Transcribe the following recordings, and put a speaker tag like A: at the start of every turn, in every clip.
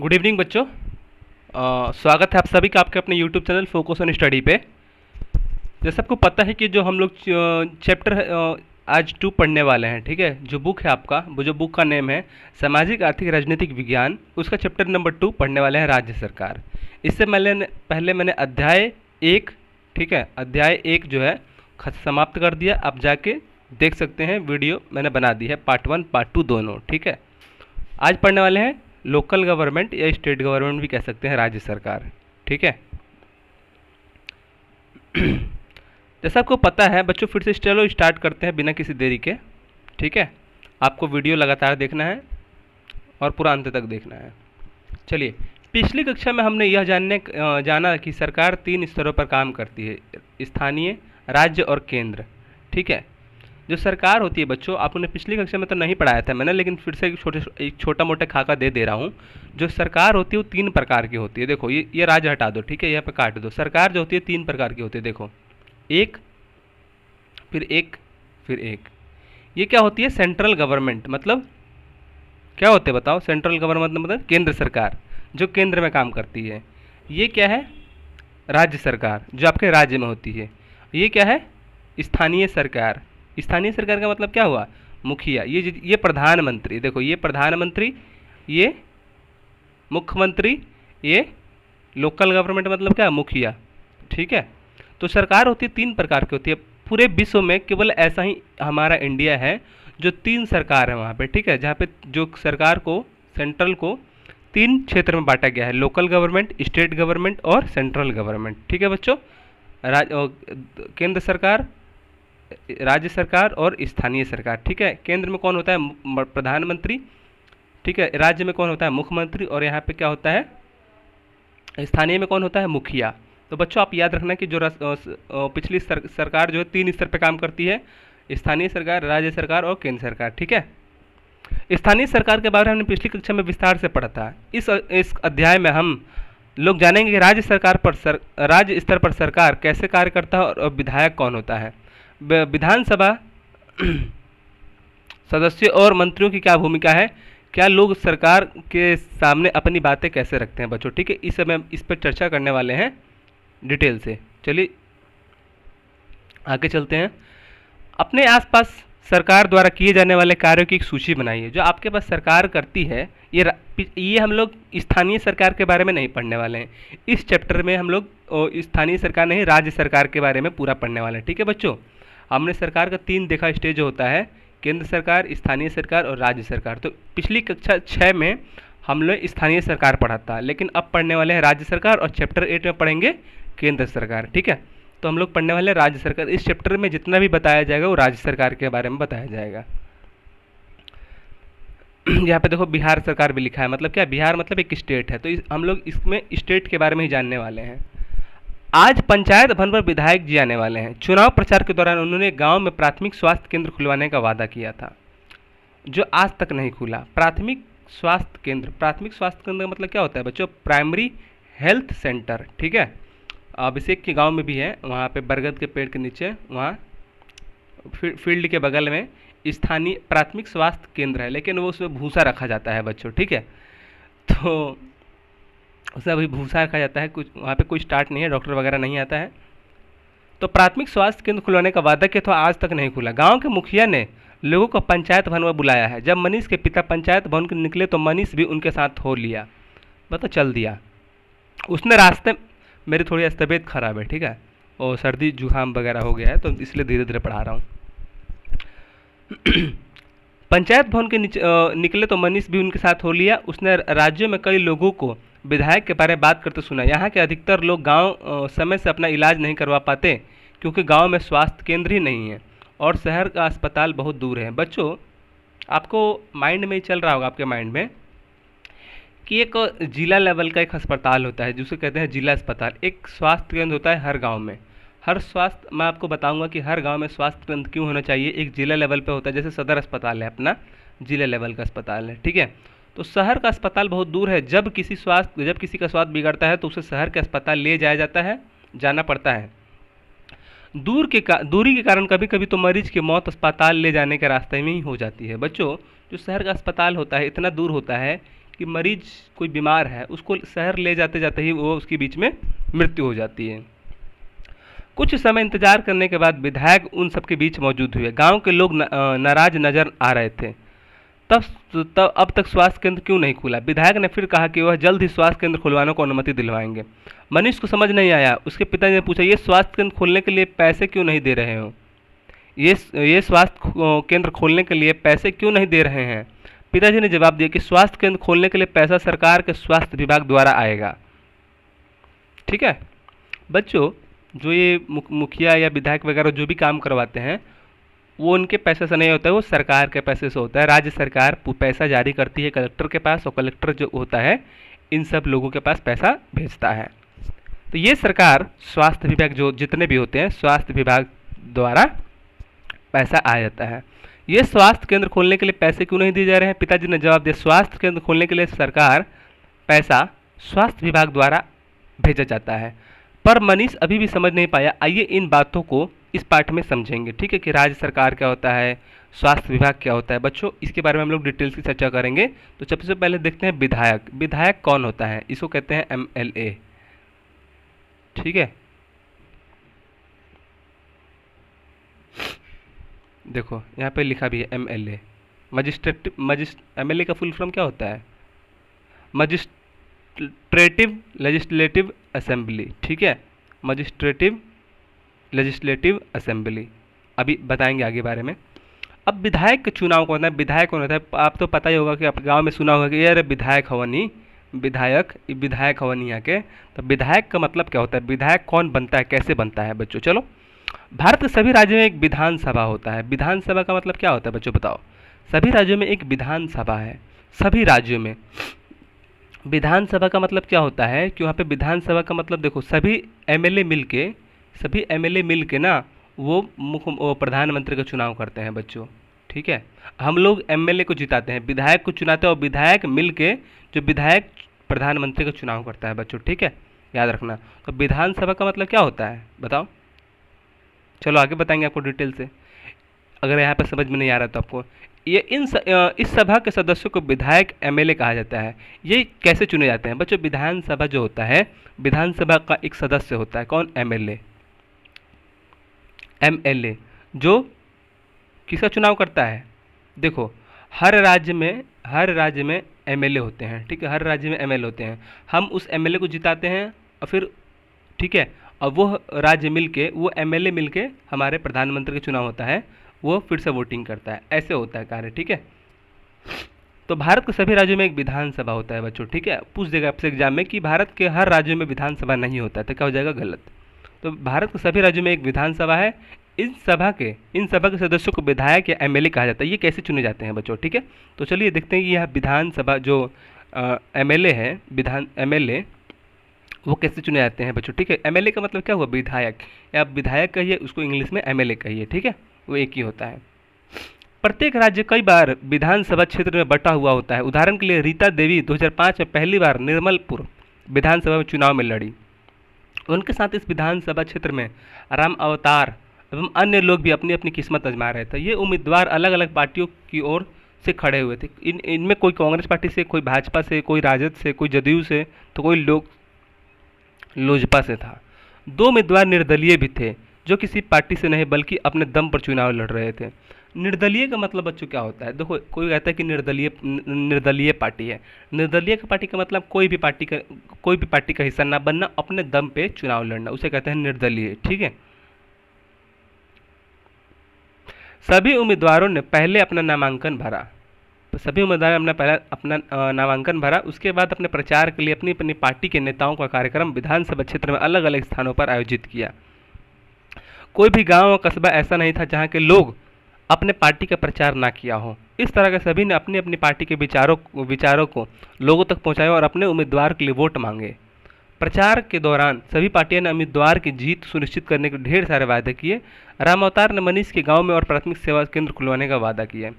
A: Good evening बच्चों। स्वागत है आप सभी का आपके अपने YouTube channel focus on study पे। जैसे आपको पता है कि जो हम लोग चैप्टर आज 2 पढ़ने वाले हैं, ठीक है। जो बुक है आपका, वो जो बुक का नेम है सामाजिक आर्थिक राजनीतिक विज्ञान, उसका चैप्टर नंबर 2 पढ़ने वाले हैं राज्य सरकार। इससे पहले मैंने अध्याय 1, ठीक है, अध्याय 1 जो है समाप्त कर दिया। आप जाके देख सकते हैं, वीडियो मैंने बना दी है, पार्ट 1 पार्ट 2 दोनों, ठीक है। आज पढ़ने वाले हैं लोकल गवर्नमेंट या स्टेट गवर्नमेंट भी कह सकते हैं, राज्य सरकार, ठीक है। जैसा आपको पता है बच्चों, फिर से चलो स्टार्ट करते हैं बिना किसी देरी के, ठीक है। आपको वीडियो लगातार देखना है और पूरा अंत तक देखना है। चलिए, पिछली कक्षा में हमने यह जाना कि सरकार 3 स्तरों पर काम करती है, स्थानीय, राज्य और केंद्र, ठीक है। जो सरकार होती है बच्चों, आपने पिछली कक्षा में तो नहीं पढ़ाया था मैंने, लेकिन फिर से एक छोटा मोटा खाका दे रहा हूँ। जो सरकार होती है वो 3 प्रकार की होती है। देखो, ये राज्य हटा दो, ठीक है, यहाँ पे काट दो। सरकार जो होती है 3 प्रकार की होती है। देखो, एक, फिर एक, फिर एक। ये क्या होती है? Central government. मतलब क्या होते हैं बताओ? सेंट्रल गवर्नमेंट मतलब केंद्र सरकार, जो केंद्र में काम करती है। ये क्या है? राज्य सरकार, जो आपके राज्य में होती है। ये क्या है? स्थानीय सरकार। स्थानीय सरकार का मतलब क्या हुआ? मुखिया। ये प्रधानमंत्री। देखो, ये प्रधानमंत्री, ये मुख्यमंत्री, ये लोकल गवर्नमेंट मतलब क्या? मुखिया, ठीक है। तो सरकार होती है 3 प्रकार की होती है। पूरे विश्व में केवल ऐसा ही हमारा इंडिया है जो 3 सरकार है वहाँ पे, ठीक है, जहाँ पे जो सरकार को, सेंट्रल को 3 क्षेत्र में बांटा गया है, लोकल गवर्नमेंट, स्टेट गवर्नमेंट और सेंट्रल गवर्नमेंट, ठीक है बच्चों। केंद्र सरकार, राज्य सरकार और स्थानीय सरकार, ठीक है। केंद्र में कौन होता है? प्रधानमंत्री, ठीक है। राज्य में कौन होता है? मुख्यमंत्री। और यहाँ पे क्या होता है? स्थानीय में कौन होता है? मुखिया। तो बच्चों आप याद रखना कि जो पिछली सरकार जो है 3 स्तर पे काम करती है, स्थानीय सरकार, राज्य सरकार और केंद्र सरकार, ठीक है। स्थानीय सरकार के बारे में हमने पिछली कक्षा में विस्तार से पढ़ा था। इस अध्याय में हम लोग जानेंगे कि राज्य स्तर पर सरकार कैसे कार्य करता है और विधायक कौन होता है, विधानसभा सदस्यों और मंत्रियों की क्या भूमिका है, क्या लोग सरकार के सामने अपनी बातें कैसे रखते हैं बच्चों, ठीक है। इस समय इस पर चर्चा करने वाले हैं डिटेल से। चलिए आगे चलते हैं। अपने आसपास सरकार द्वारा किए जाने वाले कार्यों की एक सूची बनाइए। जो आपके पास सरकार करती है, ये हम लोग स्थानीय सरकार के बारे में नहीं पढ़ने वाले हैं। इस चैप्टर में हम लोग स्थानीय सरकार नहीं, राज्य सरकार के बारे में पूरा पढ़ने वाले हैं, ठीक है बच्चों। हमने सरकार का 3 देखा स्टेज होता है, केंद्र सरकार, स्थानीय सरकार और राज्य सरकार। तो पिछली कक्षा 6 में हम लोग स्थानीय सरकार पढ़ा था, लेकिन अब पढ़ने वाले हैं राज्य सरकार और चैप्टर 8 में पढ़ेंगे केंद्र सरकार, ठीक है। तो हम लोग पढ़ने वाले हैं राज्य सरकार। इस चैप्टर में जितना भी बताया जाएगा वो राज्य सरकार के बारे में बताया जाएगा। यहाँ पे देखो बिहार सरकार भी लिखा है। मतलब क्या? बिहार मतलब एक स्टेट है, तो हम लोग इसमें स्टेट के बारे में ही जानने वाले हैं। आज पंचायत भवन पर विधायक जी आने वाले हैं। चुनाव प्रचार के दौरान उन्होंने गांव में प्राथमिक स्वास्थ्य केंद्र खुलवाने का वादा किया था, जो आज तक नहीं खुला। प्राथमिक स्वास्थ्य केंद्र मतलब क्या होता है बच्चों? प्राइमरी हेल्थ सेंटर, ठीक है। अभिषेक के गांव में भी है, वहाँ पे बरगद के पेड़ के नीचे, वहाँ फील्ड के बगल में स्थानीय प्राथमिक स्वास्थ्य केंद्र है, लेकिन वो उसमें भूसा रखा जाता है बच्चों, ठीक है। तो उसमें अभी भूसा रखा जाता है, कुछ वहाँ पे कोई स्टार्ट नहीं है, डॉक्टर वगैरह नहीं आता है। तो प्राथमिक स्वास्थ्य केंद्र खुलवाने का वादा किया था, आज तक नहीं खुला। गांव के मुखिया ने लोगों को पंचायत भवन में बुलाया है। जब मनीष के पिता पंचायत भवन के निकले तो मनीष भी उनके साथ हो लिया, मतलब चल दिया। उसने रास्ते, मेरी थोड़ी तबीयत खराब है, ठीक है, और सर्दी जुकाम वगैरह हो गया है, तो इसलिए धीरे धीरे पढ़ा रहा हूँ। पंचायत भवन के नीचे निकले तो मनीष भी उनके साथ हो लिया। उसने राज्य में कई लोगों को विधायक के बारे में बात करते सुना। यहाँ के अधिकतर लोग गांव समय से अपना इलाज नहीं करवा पाते, क्योंकि गांव में स्वास्थ्य केंद्र ही नहीं है और शहर का अस्पताल बहुत दूर है। बच्चों आपको माइंड में ही चल रहा होगा, आपके माइंड में, कि एक जिला लेवल का एक अस्पताल होता है जिसे कहते हैं जिला अस्पताल। एक स्वास्थ्य केंद्र होता है हर गाँव में। मैं आपको बताऊंगा कि हर गांव में स्वास्थ्य केंद्र क्यों होना चाहिए। एक जिला लेवल पे होता है, जैसे सदर अस्पताल है अपना, जिला लेवल का अस्पताल है, ठीक है। तो शहर का अस्पताल बहुत दूर है। जब किसी का स्वास्थ्य बिगड़ता है तो उसे शहर के अस्पताल ले जाया जाता है, जाना पड़ता है। दूरी के कारण कभी कभी तो मरीज की मौत अस्पताल ले जाने के रास्ते में ही हो जाती है। बच्चों जो शहर का अस्पताल होता है इतना दूर होता है कि मरीज कोई बीमार है, उसको शहर ले जाते जाते ही वो उसके बीच में मृत्यु हो जाती है। कुछ समय इंतजार करने के बाद विधायक उन सबके बीच मौजूद हुए। गांव के लोग नाराज नजर आ रहे थे। तब तब अब तक स्वास्थ्य केंद्र क्यों नहीं खुला? विधायक ने फिर कहा कि वह जल्द ही स्वास्थ्य केंद्र खुलवाने को अनुमति दिलवाएंगे। मनीष को समझ नहीं आया। उसके पिताजी ने पूछा, ये स्वास्थ्य केंद्र खोलने के लिए पैसे क्यों नहीं दे रहे हो? ये स्वास्थ्य केंद्र खोलने के लिए पैसे क्यों नहीं दे रहे हैं? पिताजी ने जवाब दिया कि स्वास्थ्य केंद्र खोलने के लिए पैसा सरकार के स्वास्थ्य विभाग द्वारा आएगा। ठीक है बच्चों, जो ये मुखिया या विधायक वगैरह जो भी काम करवाते हैं वो उनके पैसे से नहीं होता है, वो सरकार के पैसे से होता है। राज्य सरकार पैसा जारी करती है कलेक्टर के पास, और कलेक्टर जो होता है इन सब लोगों के पास पैसा भेजता है। तो ये सरकार स्वास्थ्य विभाग जो जितने भी होते हैं स्वास्थ्य विभाग द्वारा पैसा आ जाता है। ये स्वास्थ्य केंद्र खोलने के लिए पैसे क्यों नहीं दिए जा रहे हैं? पिताजी ने जवाब दिया, स्वास्थ्य केंद्र खोलने के लिए सरकार पैसा स्वास्थ्य विभाग द्वारा भेजा जाता है। पर मनीष अभी भी समझ नहीं पाया। आइए इन बातों को इस पाठ में समझेंगे। ठीक है कि राज्य सरकार क्या होता है, स्वास्थ्य विभाग क्या होता है। बच्चों इसके बारे में हम लोग डिटेल्स की चर्चा करेंगे। तो सबसे पहले देखते हैं विधायक। विधायक कौन होता है? इसको कहते हैं MLA। ठीक है, देखो यहाँ पे लिखा भी है MLA, MLA का फुल फॉर्म क्या होता है? Magistrative legislative assembly. ठीक है, मजिस्ट्रेटिव लेजिस्लेटिव असेंबली। अभी बताएंगे आगे बारे में। अब विधायक का चुनाव कौन है? विधायक कौन होता है? आप तो पता ही होगा कि आप गांव में सुना होगा कि यार विधायक हवनी, विधायक हवनी यहाँ के। तो विधायक का मतलब क्या होता है? विधायक कौन बनता है, कैसे बनता है बच्चों? चलो, भारत के सभी राज्यों में एक विधानसभा होता है। विधानसभा का मतलब क्या होता है बच्चों बताओ? सभी राज्यों में एक विधानसभा है। सभी राज्यों में विधानसभा का मतलब क्या होता है कि वहाँ पे विधानसभा का मतलब देखो सभी एमएलए मिलके ना वो प्रधानमंत्री का चुनाव करते हैं बच्चों। ठीक है, हम लोग एमएलए को जिताते हैं, विधायक को चुनाते हैं, और विधायक मिलके जो विधायक प्रधानमंत्री का चुनाव करता है बच्चों। ठीक है, याद रखना। तो विधानसभा का मतलब क्या होता है बताओ? चलो आगे बताएंगे आपको डिटेल से, अगर यहाँ पर समझ में नहीं आ रहा तो आपको। ये इस सभा के सदस्यों को विधायक एमएलए कहा जाता है। ये कैसे चुने जाते हैं बच्चों? विधानसभा जो होता है, विधानसभा का एक सदस्य होता है, कौन? एमएलए जो किसका चुनाव करता है? देखो हर राज्य में एमएलए होते हैं। ठीक है, हर राज्य में एमएलए होते हैं। हम उस एमएलए को जिताते हैं और फिर ठीक है, और वो राज्य मिलके, वो एमएलए मिलके हमारे प्रधानमंत्री का चुनाव होता है, वो फिर से वोटिंग करता है। ऐसे होता है कार्य। ठीक है, तो भारत के सभी राज्यों में एक विधानसभा होता है बच्चों। ठीक है, पूछ देगा आपसे एग्जाम में कि भारत के हर राज्यों में विधानसभा नहीं होता है, तो क्या हो जाएगा? गलत। तो भारत के सभी राज्यों में एक विधानसभा है। इन सभा के सदस्यों को विधायक या एमएलए कहा जाता है। ये कैसे चुने जाते हैं बच्चों? ठीक है, तो चलिए देखते हैं कि यह विधानसभा जो एमएलए है, एमएलए वो कैसे चुने जाते हैं बच्चों। ठीक है, एमएलए का मतलब क्या हुआ? विधायक, या आप विधायक कहिए, उसको इंग्लिश में एमएलए कहिए। ठीक है, वो एक ही होता है। प्रत्येक राज्य कई बार विधानसभा क्षेत्र में बटा हुआ होता है। उदाहरण के लिए रीता देवी 2005 में पहली बार निर्मलपुर विधानसभा में चुनाव में लड़ी। उनके साथ इस विधानसभा क्षेत्र में राम अवतार एवं अन्य लोग भी अपनी अपनी किस्मत आजमा रहे थे। ये उम्मीदवार अलग अलग पार्टियों की ओर से खड़े हुए थे। इनमें कोई कांग्रेस पार्टी से, कोई भाजपा से, कोई राजद से, कोई जदयू से, तो कोई लोजपा से था। 2 उम्मीदवार निर्दलीय भी थे, जो किसी पार्टी से नहीं बल्कि अपने दम पर चुनाव लड़ रहे थे। निर्दलीय का मतलब बच्चों क्या होता है? देखो कोई कहता है कि निर्दलीय पार्टी है। निर्दलीय का पार्टी का मतलब कोई भी पार्टी का हिस्सा ना बनना, अपने दम पे चुनाव लड़ना, उसे कहते हैं निर्दलीय। ठीक है, सभी उम्मीदवारों ने पहले अपना नामांकन भरा। तो सभी उम्मीदवारों ने पहले अपना नामांकन भरा। उसके बाद अपने प्रचार के लिए अपनी अपनी पार्टी के नेताओं का कार्यक्रम विधानसभा क्षेत्र में अलग अलग स्थानों पर आयोजित किया। कोई भी गांव और कस्बा ऐसा नहीं था जहां के लोग अपने पार्टी का प्रचार ना किया हो। इस तरह के सभी ने अपनी अपनी पार्टी के विचारों को लोगों तक पहुंचाया और अपने उम्मीदवार के लिए वोट मांगे। प्रचार के दौरान सभी पार्टियों ने उम्मीदवार की जीत सुनिश्चित करने के ढेर सारे वादे किए। राम अवतार ने मनीष के गांव में और प्राथमिक सेवा केंद्र खुलवाने का वादा किया।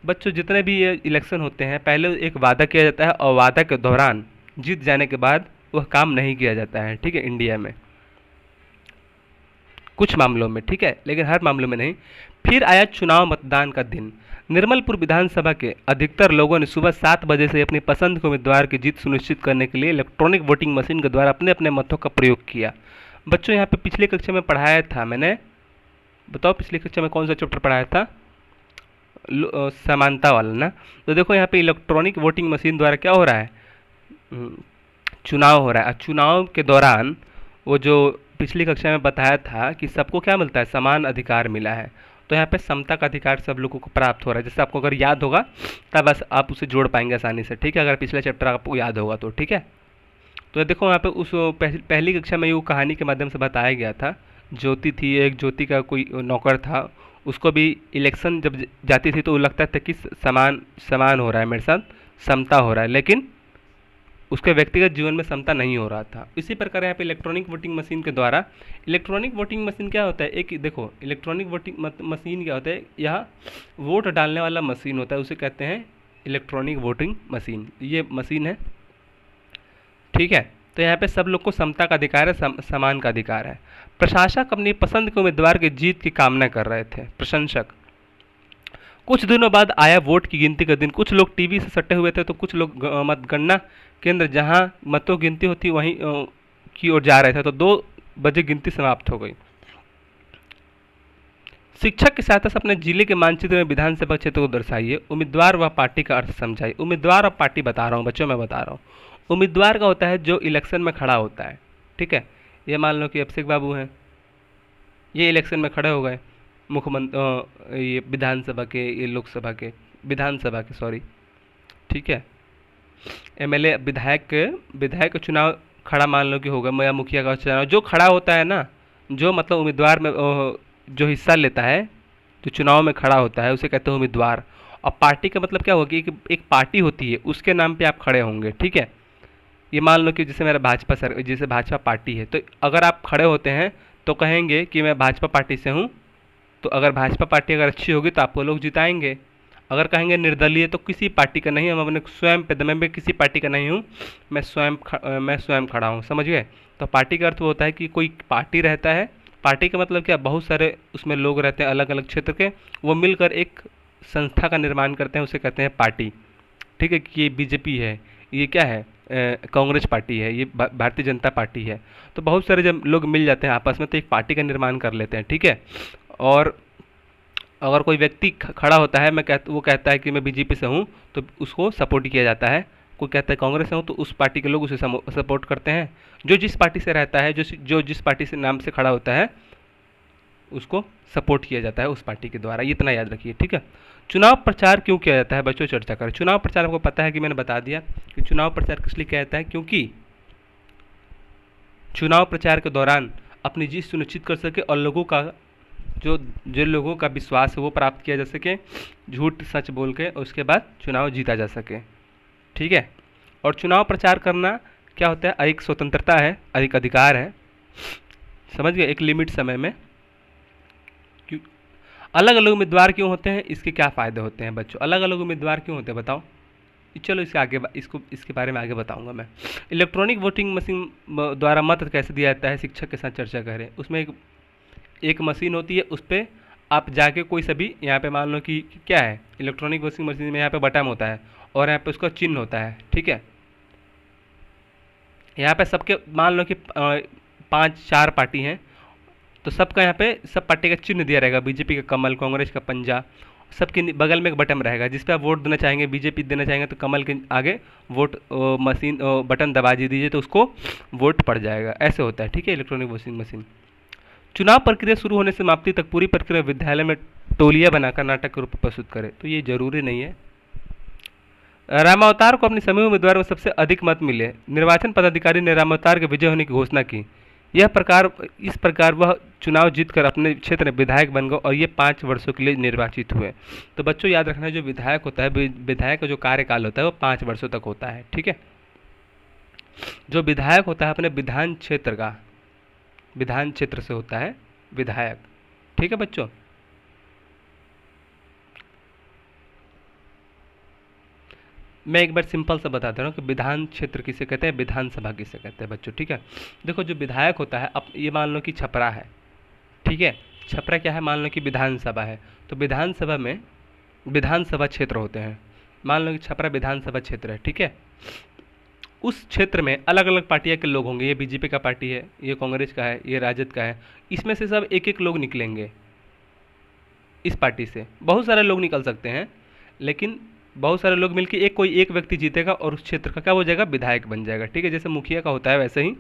A: बच्चों जितने भी ये इलेक्शन होते हैं, पहले एक वादा किया जाता है और वादा के दौरान जीत जाने के बाद वह काम नहीं किया जाता है। ठीक है, इंडिया में कुछ मामलों में, ठीक है, लेकिन हर मामलों में नहीं। फिर आया चुनाव मतदान का दिन। निर्मलपुर विधानसभा के अधिकतर लोगों ने सुबह 7 बजे से अपनी पसंद के उम्मीदवार की जीत सुनिश्चित करने के लिए इलेक्ट्रॉनिक वोटिंग मशीन के द्वारा अपने अपने मतों का प्रयोग किया। बच्चों यहाँ पे पिछली कक्षा में पढ़ाया था मैंने, बताओ पिछली कक्षा में कौन सा चैप्टर पढ़ाया था? समानता वाला ना। तो देखो यहाँ पे इलेक्ट्रॉनिक वोटिंग मशीन द्वारा क्या हो रहा है, चुनाव हो रहा है। और चुनाव के दौरान वो जो पिछली कक्षा में बताया था कि सबको क्या मिलता है, समान अधिकार मिला है। तो यहाँ पे समता का अधिकार सब लोगों को प्राप्त हो रहा है। जैसे आपको अगर याद होगा तब बस आप उसे जोड़ पाएंगे आसानी से, ठीक है, अगर पिछला चैप्टर आपको याद होगा तो, ठीक है। तो देखो यहाँ पे उस पहली कक्षा में वो कहानी के माध्यम से बताया गया था। ज्योति थी, एक ज्योति का कोई नौकर था, उसको भी इलेक्शन जब जाती थी तो वो लगता था कि समान समान हो रहा है मेरे साथ, समता हो रहा है, लेकिन उसके व्यक्तिगत जीवन में समता नहीं हो रहा था। इसी प्रकार यहाँ पे इलेक्ट्रॉनिक वोटिंग मशीन के द्वारा, इलेक्ट्रॉनिक वोटिंग मशीन क्या होता है, एक देखो इलेक्ट्रॉनिक वोटिंग मशीन क्या होता है, यह वोट डालने वाला मशीन होता है, उसे कहते हैं इलेक्ट्रॉनिक वोटिंग मशीन। ये मशीन है, ठीक है। तो यहाँ पे सब लोग को समता का अधिकार है, समान का अधिकार है। प्रशासक अपनी पसंद के उम्मीदवार की जीत की कामना कर रहे थे, प्रशंसक। कुछ दिनों बाद आया वोट की गिनती का दिन। कुछ लोग टीवी से सटे हुए थे तो कुछ लोग मतगणना केंद्र जहां मतों की गिनती होती वहीं की ओर जा रहे थे। तो 2 बजे गिनती समाप्त हो गई। शिक्षक के साथ साथ अपने जिले के मानचित्र में विधानसभा क्षेत्र को दर्शाइए। उम्मीदवार व पार्टी का अर्थ समझाइए। उम्मीदवार और पार्टी बता रहा हूँ बच्चों, मैं बता रहा हूँ। उम्मीदवार का होता है जो इलेक्शन में खड़ा होता है, ठीक है। ये मान लो कि अभिषेक बाबू हैं, ये इलेक्शन में खड़े हो गए, मुख्यमंत्री, ये विधानसभा के, ये लोकसभा के, विधानसभा के सॉरी, ठीक है। एमएलए विधायक का चुनाव खड़ा मान लो कि होगा, या मुखिया का चुनाव जो खड़ा होता है ना, जो मतलब उम्मीदवार में जो हिस्सा लेता है, जो चुनाव में खड़ा होता है, उसे कहते हैं उम्मीदवार। और पार्टी का मतलब क्या होगी कि एक पार्टी होती है, उसके नाम पे आप खड़े होंगे, ठीक है। ये मान लो कि जैसे मेरा जैसे भाजपा पार्टी है, तो अगर आप खड़े होते हैं तो कहेंगे कि मैं भाजपा पार्टी से हूँ, तो अगर भाजपा पार्टी अगर अच्छी होगी तो आपको लोग जिताएंगे। अगर कहेंगे निर्दलीय तो किसी पार्टी का नहीं, हम अपने स्वयं पे, मैं भी किसी पार्टी का नहीं हूँ, मैं स्वयं खड़ा हूँ, समझ गए। तो पार्टी का अर्थ वो होता है कि कोई पार्टी रहता है, पार्टी का मतलब क्या, बहुत सारे उसमें लोग रहते हैं अलग अलग क्षेत्र के, वो मिलकर एक संस्था का निर्माण करते हैं, उसे कहते हैं पार्टी, ठीक है। कि ये बीजेपी है, ये क्या है, कांग्रेस पार्टी है, ये भारतीय जनता पार्टी है। तो बहुत सारे जब लोग मिल जाते हैं आपस में तो एक पार्टी का निर्माण कर लेते हैं, ठीक है। और अगर कोई व्यक्ति खड़ा होता है, वो कहता है कि मैं बीजेपी से हूँ, तो उसको सपोर्ट किया जाता है। कोई कहता है कांग्रेस से हूँ, तो उस पार्टी के लोग उसे सपोर्ट करते हैं। जो जिस पार्टी से रहता है, जो जिस पार्टी से नाम से खड़ा होता है, उसको सपोर्ट किया जाता है उस पार्टी के द्वारा। इतना याद रखिए, ठीक है। चुनाव प्रचार क्यों किया जाता है बच्चों, चर्चा करें। चुनाव प्रचार आपको पता है कि मैंने बता दिया कि चुनाव प्रचार किस लिए किया जाता है, क्योंकि चुनाव प्रचार के दौरान अपनी जीत सुनिश्चित कर सके और लोगों का जो लोगों का विश्वास है वो प्राप्त किया जा सके, झूठ सच बोल के उसके बाद चुनाव जीता जा सके, ठीक है। और चुनाव प्रचार करना क्या होता है, अधिक स्वतंत्रता है, अधिक अधिकार है, समझ गए, एक लिमिट समय में। अलग अलग उम्मीदवार क्यों होते हैं, इसके क्या फ़ायदे होते हैं बच्चों, अलग अलग उम्मीदवार क्यों होते हैं बताओ। चलो इसके बारे में आगे बताऊंगा मैं। इलेक्ट्रॉनिक वोटिंग मशीन द्वारा मत कैसे दिया जाता है, शिक्षक के साथ चर्चा करें। उसमें एक मशीन होती है, उस पर आप जाके कोई सभी, यहाँ पे मान लो कि क्या है, इलेक्ट्रॉनिक वोटिंग मशीन में यहाँ पे बटन होता है और यहाँ पे उसका चिन्ह होता है, ठीक है। यहाँ पे सबके मान लो कि 5-4 पार्टी हैं, तो सबका यहाँ पे सब पार्टी का चिन्ह दिया रहेगा, बीजेपी का कमल, कांग्रेस का पंजा, सबके बगल में एक बटन रहेगा जिस पे आप वोट देना चाहेंगे, बीजेपी देना चाहेंगे तो कमल के आगे वोट मशीन बटन दबा दीजिए तो उसको वोट पड़ जाएगा। ऐसे होता है, ठीक है, इलेक्ट्रॉनिक वोटिंग मशीन। चुनाव प्रक्रिया शुरू होने से समाप्ति तक पूरी प्रक्रिया विद्यालय में टोलियां बनाकर नाटक के रूप में प्रस्तुत करे, तो ये जरूरी नहीं है। रामावतार को अपने समूह उम्मीदवार में सबसे अधिक मत मिले। निर्वाचन पदाधिकारी ने रामावतार के विजय होने की घोषणा की। इस प्रकार वह चुनाव जीतकर अपने क्षेत्र में विधायक बन गए और ये 5 वर्षों के लिए निर्वाचित हुए। तो बच्चों याद रखना, जो विधायक होता है, विधायक का जो कार्यकाल होता है वो 5 वर्षों तक होता है, ठीक है। जो विधायक होता है अपने विधान क्षेत्र से होता है विधायक, ठीक है बच्चों। मैं एक बार सिंपल सा बता दे रहा हूँ कि विधान क्षेत्र किसे कहते हैं, विधानसभा किसे कहते हैं बच्चों, ठीक है। देखो जो विधायक होता है, अब ये मान लो कि छपरा है, ठीक है, छपरा क्या है, मान लो कि विधानसभा है, तो विधानसभा में विधानसभा क्षेत्र होते हैं। मान लो कि छपरा विधानसभा क्षेत्र है, ठीक है। उस क्षेत्र में अलग अलग पार्टियां के लोग होंगे, ये बीजेपी का पार्टी है, ये कांग्रेस का है, ये राजद का है। इसमें से सब एक एक लोग निकलेंगे। इस पार्टी से बहुत सारे लोग निकल सकते हैं, लेकिन बहुत सारे लोग मिलकर एक कोई एक व्यक्ति जीतेगा और उस क्षेत्र का क्या हो जाएगा, विधायक बन जाएगा, ठीक है। जैसे मुखिया का होता है वैसे ही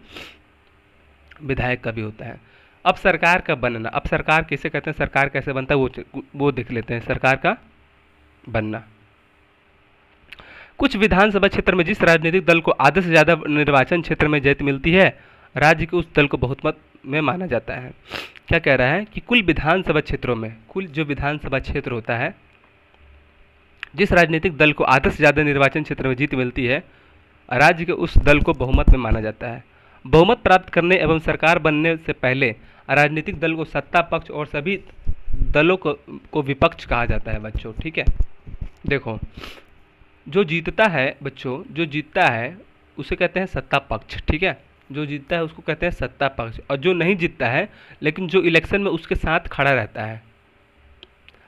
A: विधायक का भी होता है। अब सरकार का बनना, अब सरकार किसे कहते हैं, सरकार कैसे बनता है वो देख लेते हैं। सरकार का बनना, कुछ विधानसभा क्षेत्र में जिस राजनीतिक दल को आधे से ज़्यादा निर्वाचन क्षेत्र में जीत मिलती है, राज्य के उस दल को बहुमत में माना जाता है। क्या कह रहा है कि कुल विधानसभा क्षेत्रों में, कुल जो विधानसभा क्षेत्र होता है, जिस राजनीतिक दल को आधे से ज़्यादा निर्वाचन क्षेत्र में जीत मिलती है, राज्य के उस दल को बहुमत में माना जाता है। बहुमत प्राप्त करने एवं सरकार बनने से पहले राजनीतिक दल को सत्ता पक्ष और सभी दलों को विपक्ष कहा जाता है बच्चों, ठीक है। देखो, जो जीतता है बच्चों, जो जीतता है उसे कहते हैं सत्ता पक्ष, ठीक है। जो जीतता है उसको कहते हैं सत्ता पक्ष, और जो नहीं जीतता है लेकिन जो इलेक्शन में उसके साथ खड़ा रहता है,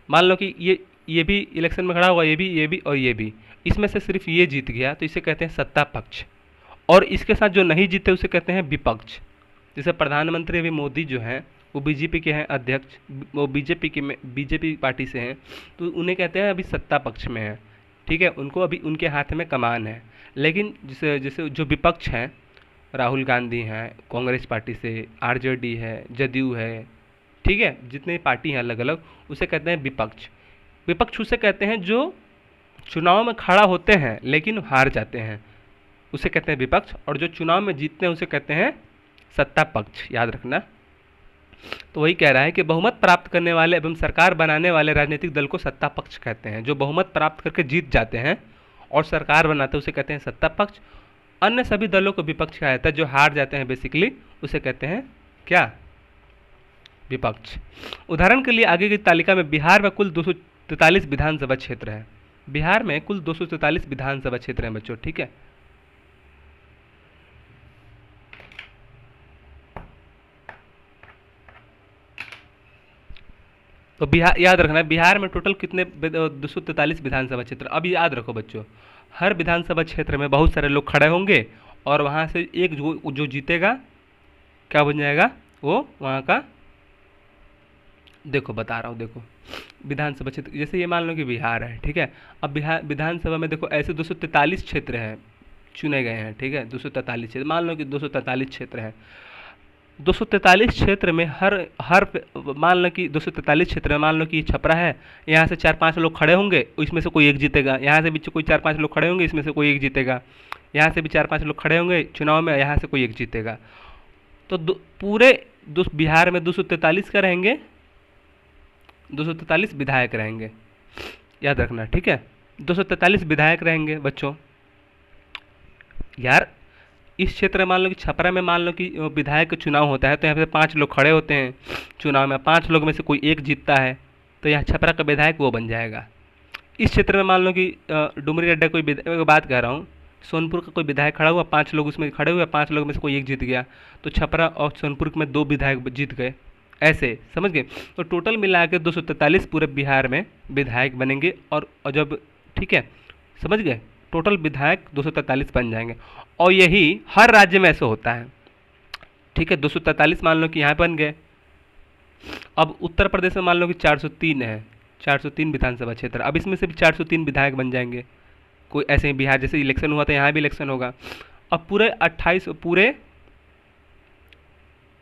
A: मान लो कि ये भी इलेक्शन में खड़ा हुआ, ये भी और ये भी, इसमें से सिर्फ ये जीत गया तो इसे कहते हैं सत्ता पक्ष, और इसके साथ जो नहीं जीते उसे कहते हैं विपक्ष। जैसे प्रधानमंत्री अभी मोदी जो हैं वो बीजेपी के हैं अध्यक्ष, वो बीजेपी पार्टी से हैं, तो उन्हें कहते हैं अभी सत्ता पक्ष में है, ठीक है। उनको अभी उनके हाथ में कमान है। लेकिन जैसे जो विपक्ष हैं, राहुल गांधी हैं कांग्रेस पार्टी से, आरजेडी है, जदयू है, ठीक है, जितने पार्टी हैं अलग अलग, उसे कहते हैं विपक्ष। विपक्ष उसे कहते हैं जो चुनाव में खड़ा होते हैं लेकिन हार जाते हैं, उसे कहते हैं विपक्ष, और जो चुनाव में जीतते हैं उसे कहते हैं सत्ता पक्ष, याद रखना। तो वही कह रहा है कि बहुमत प्राप्त करने वाले एवं सरकार बनाने वाले राजनीतिक दल को सत्ता पक्ष कहते हैं। जो बहुमत प्राप्त करके जीत जाते हैं और सरकार बनाते हैं उसे कहते हैं सत्ता पक्ष। अन्य सभी दलों को विपक्ष कहा जाता है। जो हार जाते हैं बेसिकली उसे कहते हैं क्या, विपक्ष। उदाहरण के लिए आगे की तालिका में बिहार में कुल 243 विधानसभा क्षेत्र है। बिहार में कुल 243 विधानसभा क्षेत्र हैं बच्चों, ठीक है। तो बिहार याद रखना है, बिहार में टोटल कितने 243 विधानसभा क्षेत्र। अब याद रखो बच्चों, हर विधानसभा क्षेत्र में बहुत सारे लोग खड़े होंगे और वहाँ से एक जो जीतेगा क्या बन जाएगा, वो वहाँ का, देखो बता रहा हूँ, देखो विधानसभा क्षेत्र जैसे ये मान लो कि बिहार है, ठीक है। अब बिहार विधानसभा में देखो ऐसे 243 क्षेत्र हैं चुने गए हैं, ठीक है। 243 क्षेत्र, मान लो कि 243 क्षेत्र है। 243 क्षेत्र में हर मान लो कि 243 क्षेत्र में मान लो कि छपरा है, यहाँ से 4-5 लोग खड़े होंगे, इसमें से कोई एक जीतेगा। यहाँ से भी कोई 4-5 लोग खड़े होंगे, इसमें से कोई एक जीतेगा। यहाँ से भी 4-5 लोग खड़े होंगे चुनाव में, यहाँ से कोई एक जीतेगा। तो पूरे बिहार में 243 का रहेंगे, 243 विधायक रहेंगे, याद रखना, ठीक है। 243 विधायक रहेंगे बच्चों। यार इस क्षेत्र में मान लो कि छपरा में मान लो कि विधायक का चुनाव होता है, तो यहाँ पे 5 लोग खड़े होते हैं चुनाव में, 5 लोग में से कोई एक जीतता है तो यहाँ छपरा का विधायक वो बन जाएगा। इस क्षेत्र में मान लो कि डुमरी अड्डा कोई बात कह रहा हूँ, सोनपुर का कोई विधायक खड़ा हुआ, 5 लोग उसमें खड़े हुए, 5 लोग में से कोई एक जीत गया, तो छपरा और सोनपुर में 2 विधायक जीत गए, ऐसे समझ गए। तो टोटल मिला के 243 पूरे बिहार में विधायक बनेंगे, और जब, ठीक है, समझ गए, टोटल विधायक 243 बन जाएंगे। और यही हर राज्य में ऐसे होता है, ठीक है। 243 मान लो कि यहाँ बन गए। अब उत्तर प्रदेश में मान लो कि 403 है, 403 विधानसभा क्षेत्र, अब इसमें से भी 403 विधायक बन जाएंगे। कोई ऐसे ही बिहार जैसे इलेक्शन हुआ था, यहाँ भी इलेक्शन होगा। अब पूरे 28 पूरे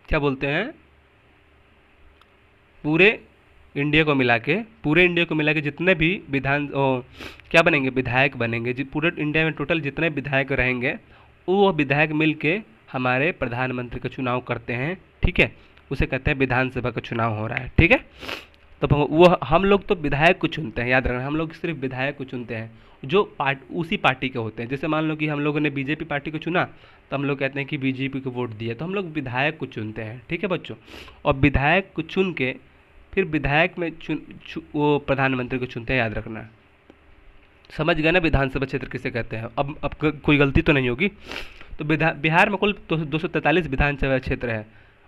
A: क्या बोलते हैं, पूरे इंडिया को मिला के जितने भी क्या बनेंगे, विधायक बनेंगे, पूरे इंडिया में टोटल जितने विधायक रहेंगे वो विधायक मिल के हमारे प्रधानमंत्री का चुनाव करते हैं, ठीक है। उसे कहते हैं विधानसभा का चुनाव हो रहा है, ठीक है। तो वो हम लोग तो विधायक को चुनते हैं, याद रखना, हम लोग सिर्फ विधायक को चुनते हैं जो उसी पार्टी के होते हैं। जैसे मान लो कि हम लोगों ने बीजेपी पार्टी को चुना तो हम लोग कहते हैं कि बीजेपी को वोट दिया, तो हम लोग विधायक को चुनते हैं, ठीक है बच्चों। और विधायक को चुन के फिर विधायक में वो प्रधानमंत्री को चुनते हैं, याद रखना। समझ गए ना विधानसभा क्षेत्र किसे कहते हैं। अब कोई गलती तो नहीं होगी। तो बिहार में कुल 243 विधानसभा क्षेत्र है,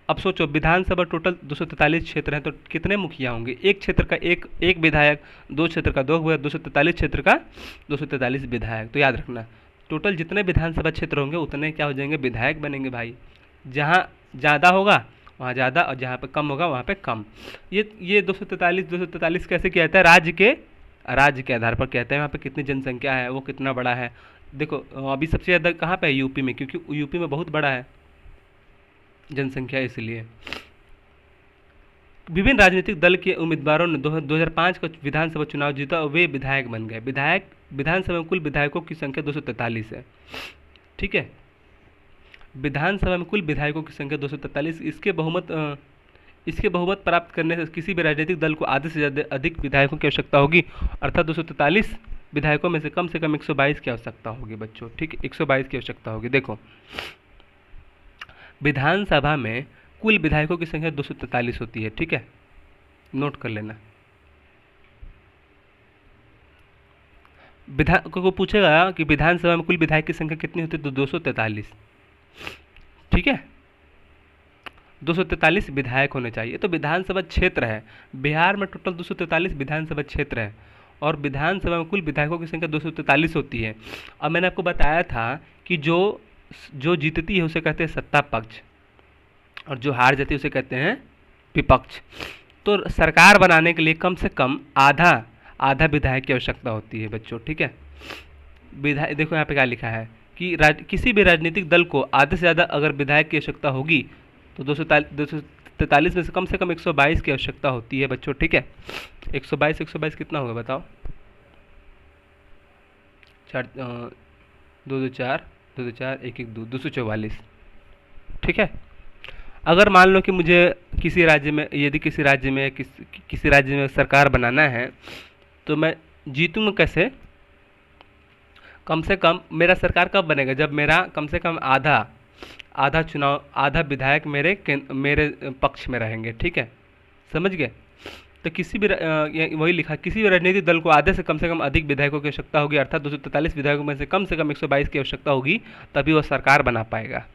A: अब सोचो विधानसभा टोटल 243 क्षेत्र हैं, तो कितने मुखिया होंगे? एक क्षेत्र का एक एक विधायक, दो क्षेत्र का दो हुआ, 243 क्षेत्र का 243 विधायक। तो याद रखना, टोटल जितने विधानसभा क्षेत्र होंगे उतने क्या हो जाएंगे? विधायक बनेंगे भाई। जहाँ ज़्यादा होगा वहाँ ज़्यादा, और जहाँ पे कम होगा वहाँ पे कम। ये 243 कैसे किया जाता है? राज्य के आधार पर कहते हैं, वहाँ पे कितनी जनसंख्या है, वो कितना बड़ा है। देखो अभी सबसे ज़्यादा कहाँ पे है? यूपी में, क्योंकि यूपी में बहुत बड़ा है जनसंख्या, इसलिए। विभिन्न राजनीतिक दल के उम्मीदवारों ने 2005 का विधानसभा चुनाव जीता और वे विधायक बन गए। विधानसभा में कुल विधायकों की संख्या 243 है, ठीक है। विधानसभा में कुल विधायकों की संख्या 243। इसके बहुमत प्राप्त करने से किसी भी राजनीतिक दल को आधे से ज़्यादा अधिक विधायकों की आवश्यकता होगी, अर्थात 243 विधायकों में से कम 122 की आवश्यकता होगी बच्चों, ठीक है। 122 की आवश्यकता होगी। देखो विधानसभा में कुल विधायकों की संख्या 243 होती है, ठीक है, नोट कर लेना। विधान को पूछेगा कि विधानसभा में कुल विधायक की संख्या कितनी होती है, तो 243, ठीक है। 243 विधायक होने चाहिए। तो विधानसभा क्षेत्र है, बिहार में टोटल 243 विधानसभा क्षेत्र है, और विधानसभा में कुल विधायकों की संख्या 243 होती है। अब मैंने आपको बताया था कि जो जीतती है उसे कहते हैं सत्ता पक्ष, और जो हार जाती है उसे कहते हैं विपक्ष। तो सरकार बनाने के लिए कम से कम आधा विधायक की आवश्यकता होती है बच्चों, ठीक है। विधायक देखो यहाँ पे क्या लिखा है कि किसी भी राजनीतिक दल को आधे से ज़्यादा अगर विधायक की आवश्यकता होगी तो 243 में से कम 122 की आवश्यकता होती है बच्चों, ठीक है। 122 कितना होगा बताओ? 2 2 4 1 1 2 244, ठीक है। अगर मान लो कि मुझे किसी राज्य में सरकार बनाना है, तो मैं जीतूंगा कैसे? कम से कम मेरा सरकार कब बनेगा? जब मेरा कम से कम आधा विधायक मेरे पक्ष में रहेंगे, ठीक है, समझ गए। तो वही लिखा, किसी भी राजनीतिक दल को आधे से कम अधिक विधायकों की आवश्यकता होगी, अर्थात 243 विधायकों में से कम 122 की आवश्यकता होगी, तभी वह सरकार बना पाएगा।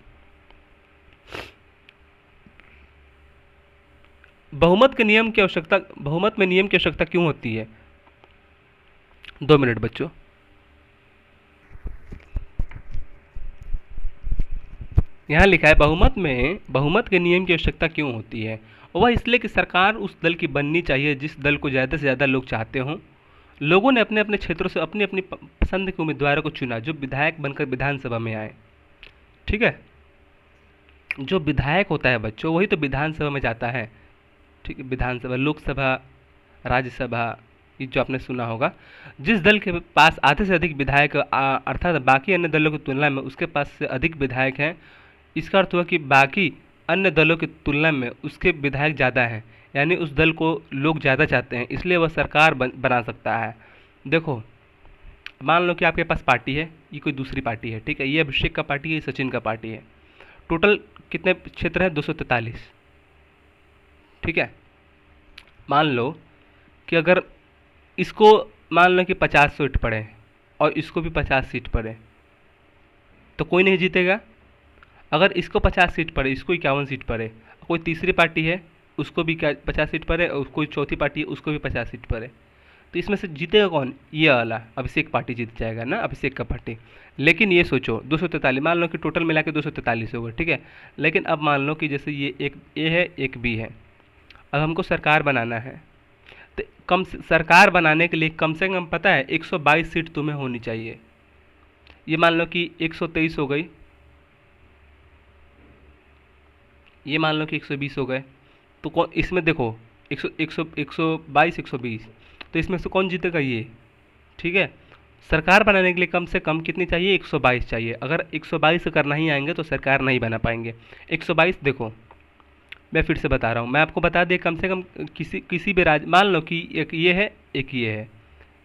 A: बहुमत में नियम की आवश्यकता क्यों होती है? 2 मिनट बच्चों। यहाँ लिखा है बहुमत के नियम की आवश्यकता क्यों होती है? वह इसलिए कि सरकार उस दल की बननी चाहिए जिस दल को ज़्यादा से ज़्यादा लोग चाहते हों। लोगों ने अपने अपने क्षेत्रों से अपनी अपनी पसंद के उम्मीदवारों को चुना जो विधायक बनकर विधानसभा में आए, ठीक है। जो विधायक होता है बच्चों वही तो विधानसभा में जाता है, ठीक है। विधानसभा, लोकसभा, राज्यसभा, ये जो आपने सुना होगा। जिस दल के पास आधे से अधिक विधायक अर्थात बाकी अन्य दलों की तुलना में उसके पास से अधिक विधायक हैं, इसका अर्थ हुआ कि बाकी अन्य दलों की तुलना में उसके विधायक ज़्यादा हैं, यानी उस दल को लोग ज़्यादा चाहते हैं, इसलिए वह सरकार बना सकता है। देखो मान लो कि आपके पास पार्टी है, ये कोई दूसरी पार्टी है, ठीक है, ये अभिषेक का पार्टी है, ये सचिन का पार्टी है। टोटल कितने क्षेत्र है? 243, ठीक है। मान लो कि अगर इसको मान लो कि 50 सीट पड़े और इसको भी 50 सीट पड़े, तो कोई नहीं जीतेगा। अगर इसको 50 सीट पड़े, इसको 51 सीट पड़े, कोई तीसरी पार्टी है उसको भी 50 सीट पड़े, और कोई चौथी पार्टी है उसको भी 50 सीट पड़े, तो इसमें से जीतेगा कौन? ये वाला अभिषेक पार्टी जीत जाएगा ना, अभिषेक का पार्टी। लेकिन ये सोचो 243, मान लो कि टोटल मिला के 243 होगा, ठीक है। लेकिन अब मान लो कि जैसे ये एक ए है एक बी है, अब हमको सरकार बनाना है, तो सरकार बनाने के लिए कम से कम पता है 122 सीट तुम्हें होनी चाहिए। ये मान लो कि 123 हो गई, ये मान लो कि 120 हो गए, तो कौन इसमें देखो 122 120, तो इसमें से कौन जीतेगा? ये, ठीक है। सरकार बनाने के लिए कम से कम कितनी चाहिए? 122 चाहिए। अगर 122 अगर नहीं आएंगे तो सरकार नहीं बना पाएंगे। 122 देखो मैं फिर से बता रहा हूँ, मैं आपको बता दें, कम से कम किसी भी मान लो कि एक ये है एक ये है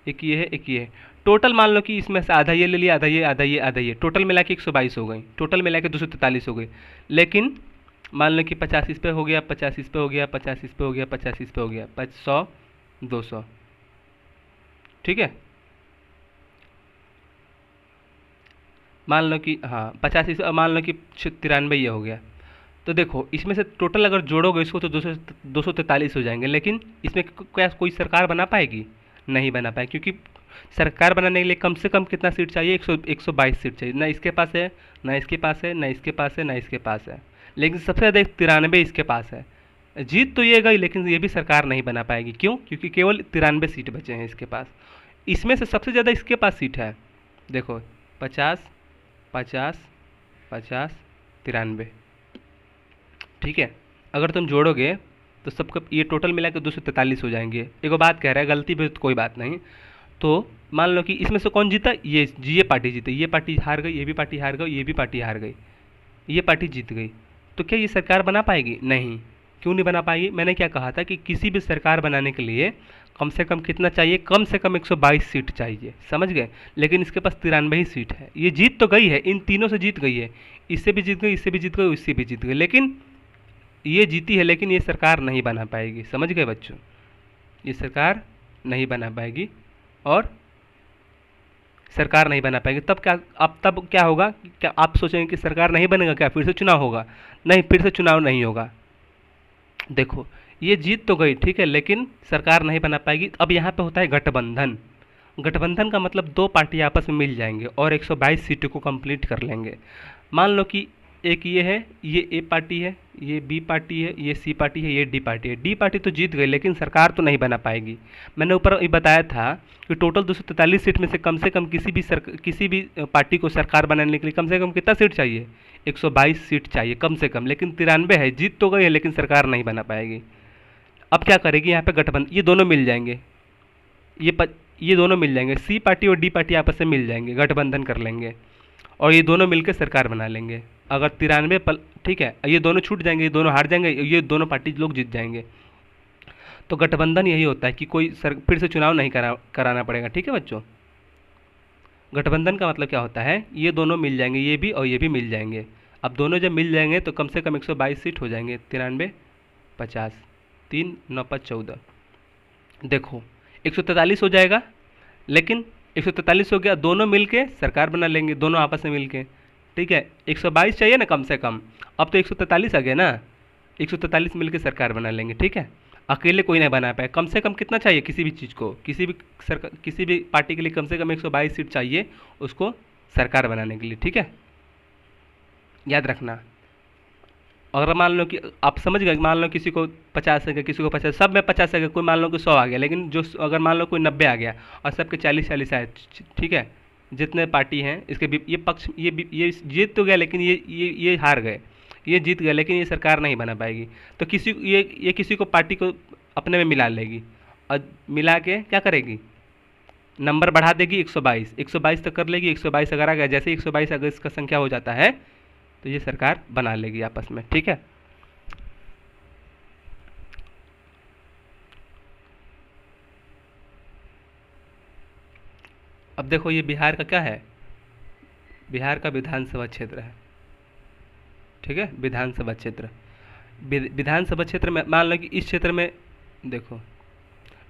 A: एक ये है एक ये है, टोटल मान लो कि इसमें से आधा ये ले लिया, आधा ये आधा ये आधा ये, टोटल मिला के 122 हो गई, टोटल मिला के 243 हो गई। लेकिन मान लो कि 50 इस पे हो गया, 50 इस पे हो गया, 50 इस पे हो गया, 50 इस पे हो गया, 100 200, ठीक है। मान लो कि हाँ 50 मान लो कि 93 ये हो गया, तो देखो इसमें से टोटल अगर जोड़ोगे इसको तो 243 हो जाएंगे, लेकिन इसमें क्या कोई सरकार बना पाएगी? नहीं बना पाएगी, क्योंकि सरकार बनाने के लिए कम से कम कितना सीट चाहिए? 122 सीट चाहिए। ना इसके पास है, ना इसके पास है, ना इसके पास है, ना इसके पास है, लेकिन सबसे ज़्यादा 93 इसके पास है। जीत तो ये गई, लेकिन ये भी सरकार नहीं बना पाएगी। क्यों? क्योंकि केवल 93 सीट बचे हैं इसके पास। इसमें से सबसे ज़्यादा इसके पास सीट है, देखो 50, 50, 50, 93। ठीक है, अगर तुम जोड़ोगे तो सबका ये टोटल मिला के 243 हो जाएंगे। एक बात कह रहा है, गलती भी तो कोई बात नहीं। तो मान लो कि इसमें से कौन जीता? ये पार्टी जीती, ये पार्टी हार गई, ये भी पार्टी हार गई, ये भी पार्टी हार गई, ये पार्टी जीत गई। तो क्या ये सरकार बना पाएगी? नहीं। क्यों नहीं बना पाएगी? मैंने क्या कहा था कि किसी भी सरकार बनाने के लिए कम से कम कितना चाहिए? कम से कम 122 सीट चाहिए, समझ गए? लेकिन इसके पास 93 ही सीट है। ये जीत तो गई है, इन तीनों से जीत गई है, इससे भी जीत गई, इससे भी जीत गई, इससे भी जीत गई, लेकिन ये जीती है, लेकिन ये सरकार नहीं बना पाएगी। समझ गए बच्चों? ये सरकार नहीं बना पाएगी, और सरकार नहीं बना पाएगी। तब क्या, अब तब क्या होगा? क्या आप सोचेंगे कि सरकार नहीं बनेगा, क्या फिर से चुनाव होगा? नहीं, फिर से चुनाव नहीं होगा। देखो ये जीत तो गई, ठीक है, लेकिन सरकार नहीं बना पाएगी। अब यहाँ पे होता है गठबंधन। गठबंधन का मतलब दो पार्टी आपस में मिल जाएंगे और 122 सीटों को कंप्लीट कर लेंगे। मान लो कि एक ये है, ये ए पार्टी है, ये बी पार्टी है, ये सी पार्टी है, ये डी पार्टी है। डी पार्टी तो जीत गई, लेकिन सरकार तो नहीं बना पाएगी। मैंने ऊपर ये बताया था कि टोटल 243 सीट में से कम किसी भी पार्टी को सरकार बनाने के लिए कम से कम कितना सीट चाहिए? 122 सीट चाहिए कम से कम, लेकिन 93 है। जीत तो गई है, लेकिन सरकार नहीं बना पाएगी। अब क्या करेगी? यहाँ पे गठबंधन, ये दोनों मिल जाएंगे, ये दोनों मिल जाएंगे, सी पार्टी और डी पार्टी आपस में मिल जाएंगे, गठबंधन कर लेंगे, और ये दोनों मिलकर सरकार बना लेंगे। अगर 93 ठीक है, ये दोनों छूट जाएंगे, ये दोनों हार जाएंगे, ये दोनों पार्टी लोग जीत जाएंगे। तो गठबंधन यही होता है कि कोई फिर से चुनाव नहीं कराना पड़ेगा। ठीक है बच्चों, गठबंधन का मतलब क्या होता है? ये दोनों मिल जाएंगे, ये भी और ये भी मिल जाएंगे। अब दोनों जब मिल जाएंगे तो कम से कम 122 सीट हो जाएंगे। 93, 50, 3, 9, 5, 14। देखो 143 हो जाएगा, लेकिन 143 हो गया, दोनों मिलके सरकार बना लेंगे, दोनों आपस में मिलके। ठीक है, 122 चाहिए ना कम से कम, अब तो 143 आ गया ना, 143 मिलके सरकार बना लेंगे। ठीक है, अकेले कोई नहीं बना पाए। कम से कम कितना चाहिए किसी भी चीज़ को, किसी भी पार्टी के लिए कम से कम 122 सीट चाहिए उसको सरकार बनाने के लिए। ठीक है, याद रखना। अगर मान लो कि आप समझ गए, मान लो किसी को 50 आ गया, किसी को 50, सब में 50 आ गया, कोई मान लो कि 100 आ गया, लेकिन जो अगर मान लो कोई 90 आ गया और सबके 40-40 आए, ठीक है, जितने पार्टी हैं इसके ये पक्ष, ये जीत तो गया, लेकिन ये हार गए, ये जीत गए, लेकिन ये सरकार नहीं बना पाएगी। तो ये किसी को पार्टी को अपने में मिला लेगी, और मिला के क्या करेगी? नंबर बढ़ा देगी 122 तक कर लेगी। 122 अगर आ गया, जैसे 122 अगर इसका संख्या हो जाता है तो ये सरकार बना लेगी आपस में। ठीक है, अब देखो ये बिहार का क्या है? बिहार का विधानसभा क्षेत्र है। ठीक है, विधानसभा क्षेत्र, विधानसभा क्षेत्र में मान लो कि इस क्षेत्र में देखो,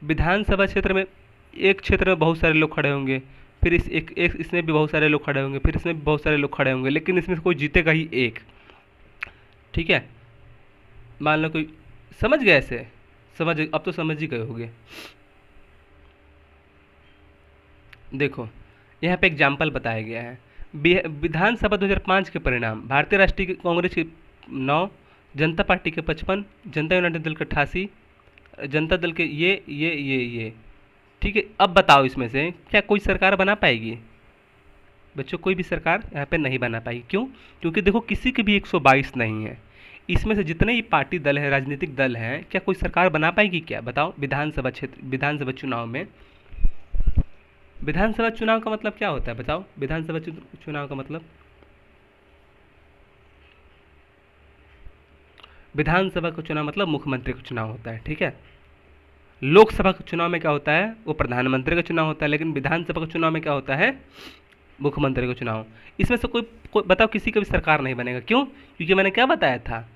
A: विधानसभा क्षेत्र में एक क्षेत्र में बहुत सारे लोग खड़े होंगे, फिर इसमें भी बहुत सारे लोग खड़े होंगे, फिर इसमें भी बहुत सारे लोग खड़े होंगे, लेकिन इसमें से कोई जीतेगा ही एक। ठीक है, मान लो कोई, समझ गए ऐसे? अब तो समझ ही गए होंगे। देखो यहाँ पे एग्जाम्पल बताया गया है। विधानसभा 2005 के परिणाम: भारतीय राष्ट्रीय कांग्रेस के 9, जनता पार्टी के 55, जनता यूनाइटेड दल के 88, जनता दल के ये। ठीक है, अब बताओ इसमें से क्या कोई सरकार बना पाएगी? बच्चों कोई भी सरकार यहाँ पे नहीं बना पाएगी। क्यों? क्योंकि देखो किसी के भी 122 नहीं है। इसमें से जितने भी पार्टी दल है, राजनीतिक दल हैं, क्या कोई सरकार बना पाएगी क्या? बताओ। विधानसभा चुनाव में, विधानसभा चुनाव का मतलब क्या होता है बताओ? विधानसभा चुनाव का मतलब, विधानसभा का चुनाव मतलब मुख्यमंत्री का चुनाव होता है। ठीक है, लोकसभा के चुनाव में क्या होता है? वो प्रधानमंत्री का चुनाव होता है, लेकिन विधानसभा के चुनाव में क्या होता है? मुख्यमंत्री का चुनाव। इसमें से कोई बताओ किसी का भी सरकार नहीं बनेगा। क्यों? क्योंकि मैंने क्या बताया था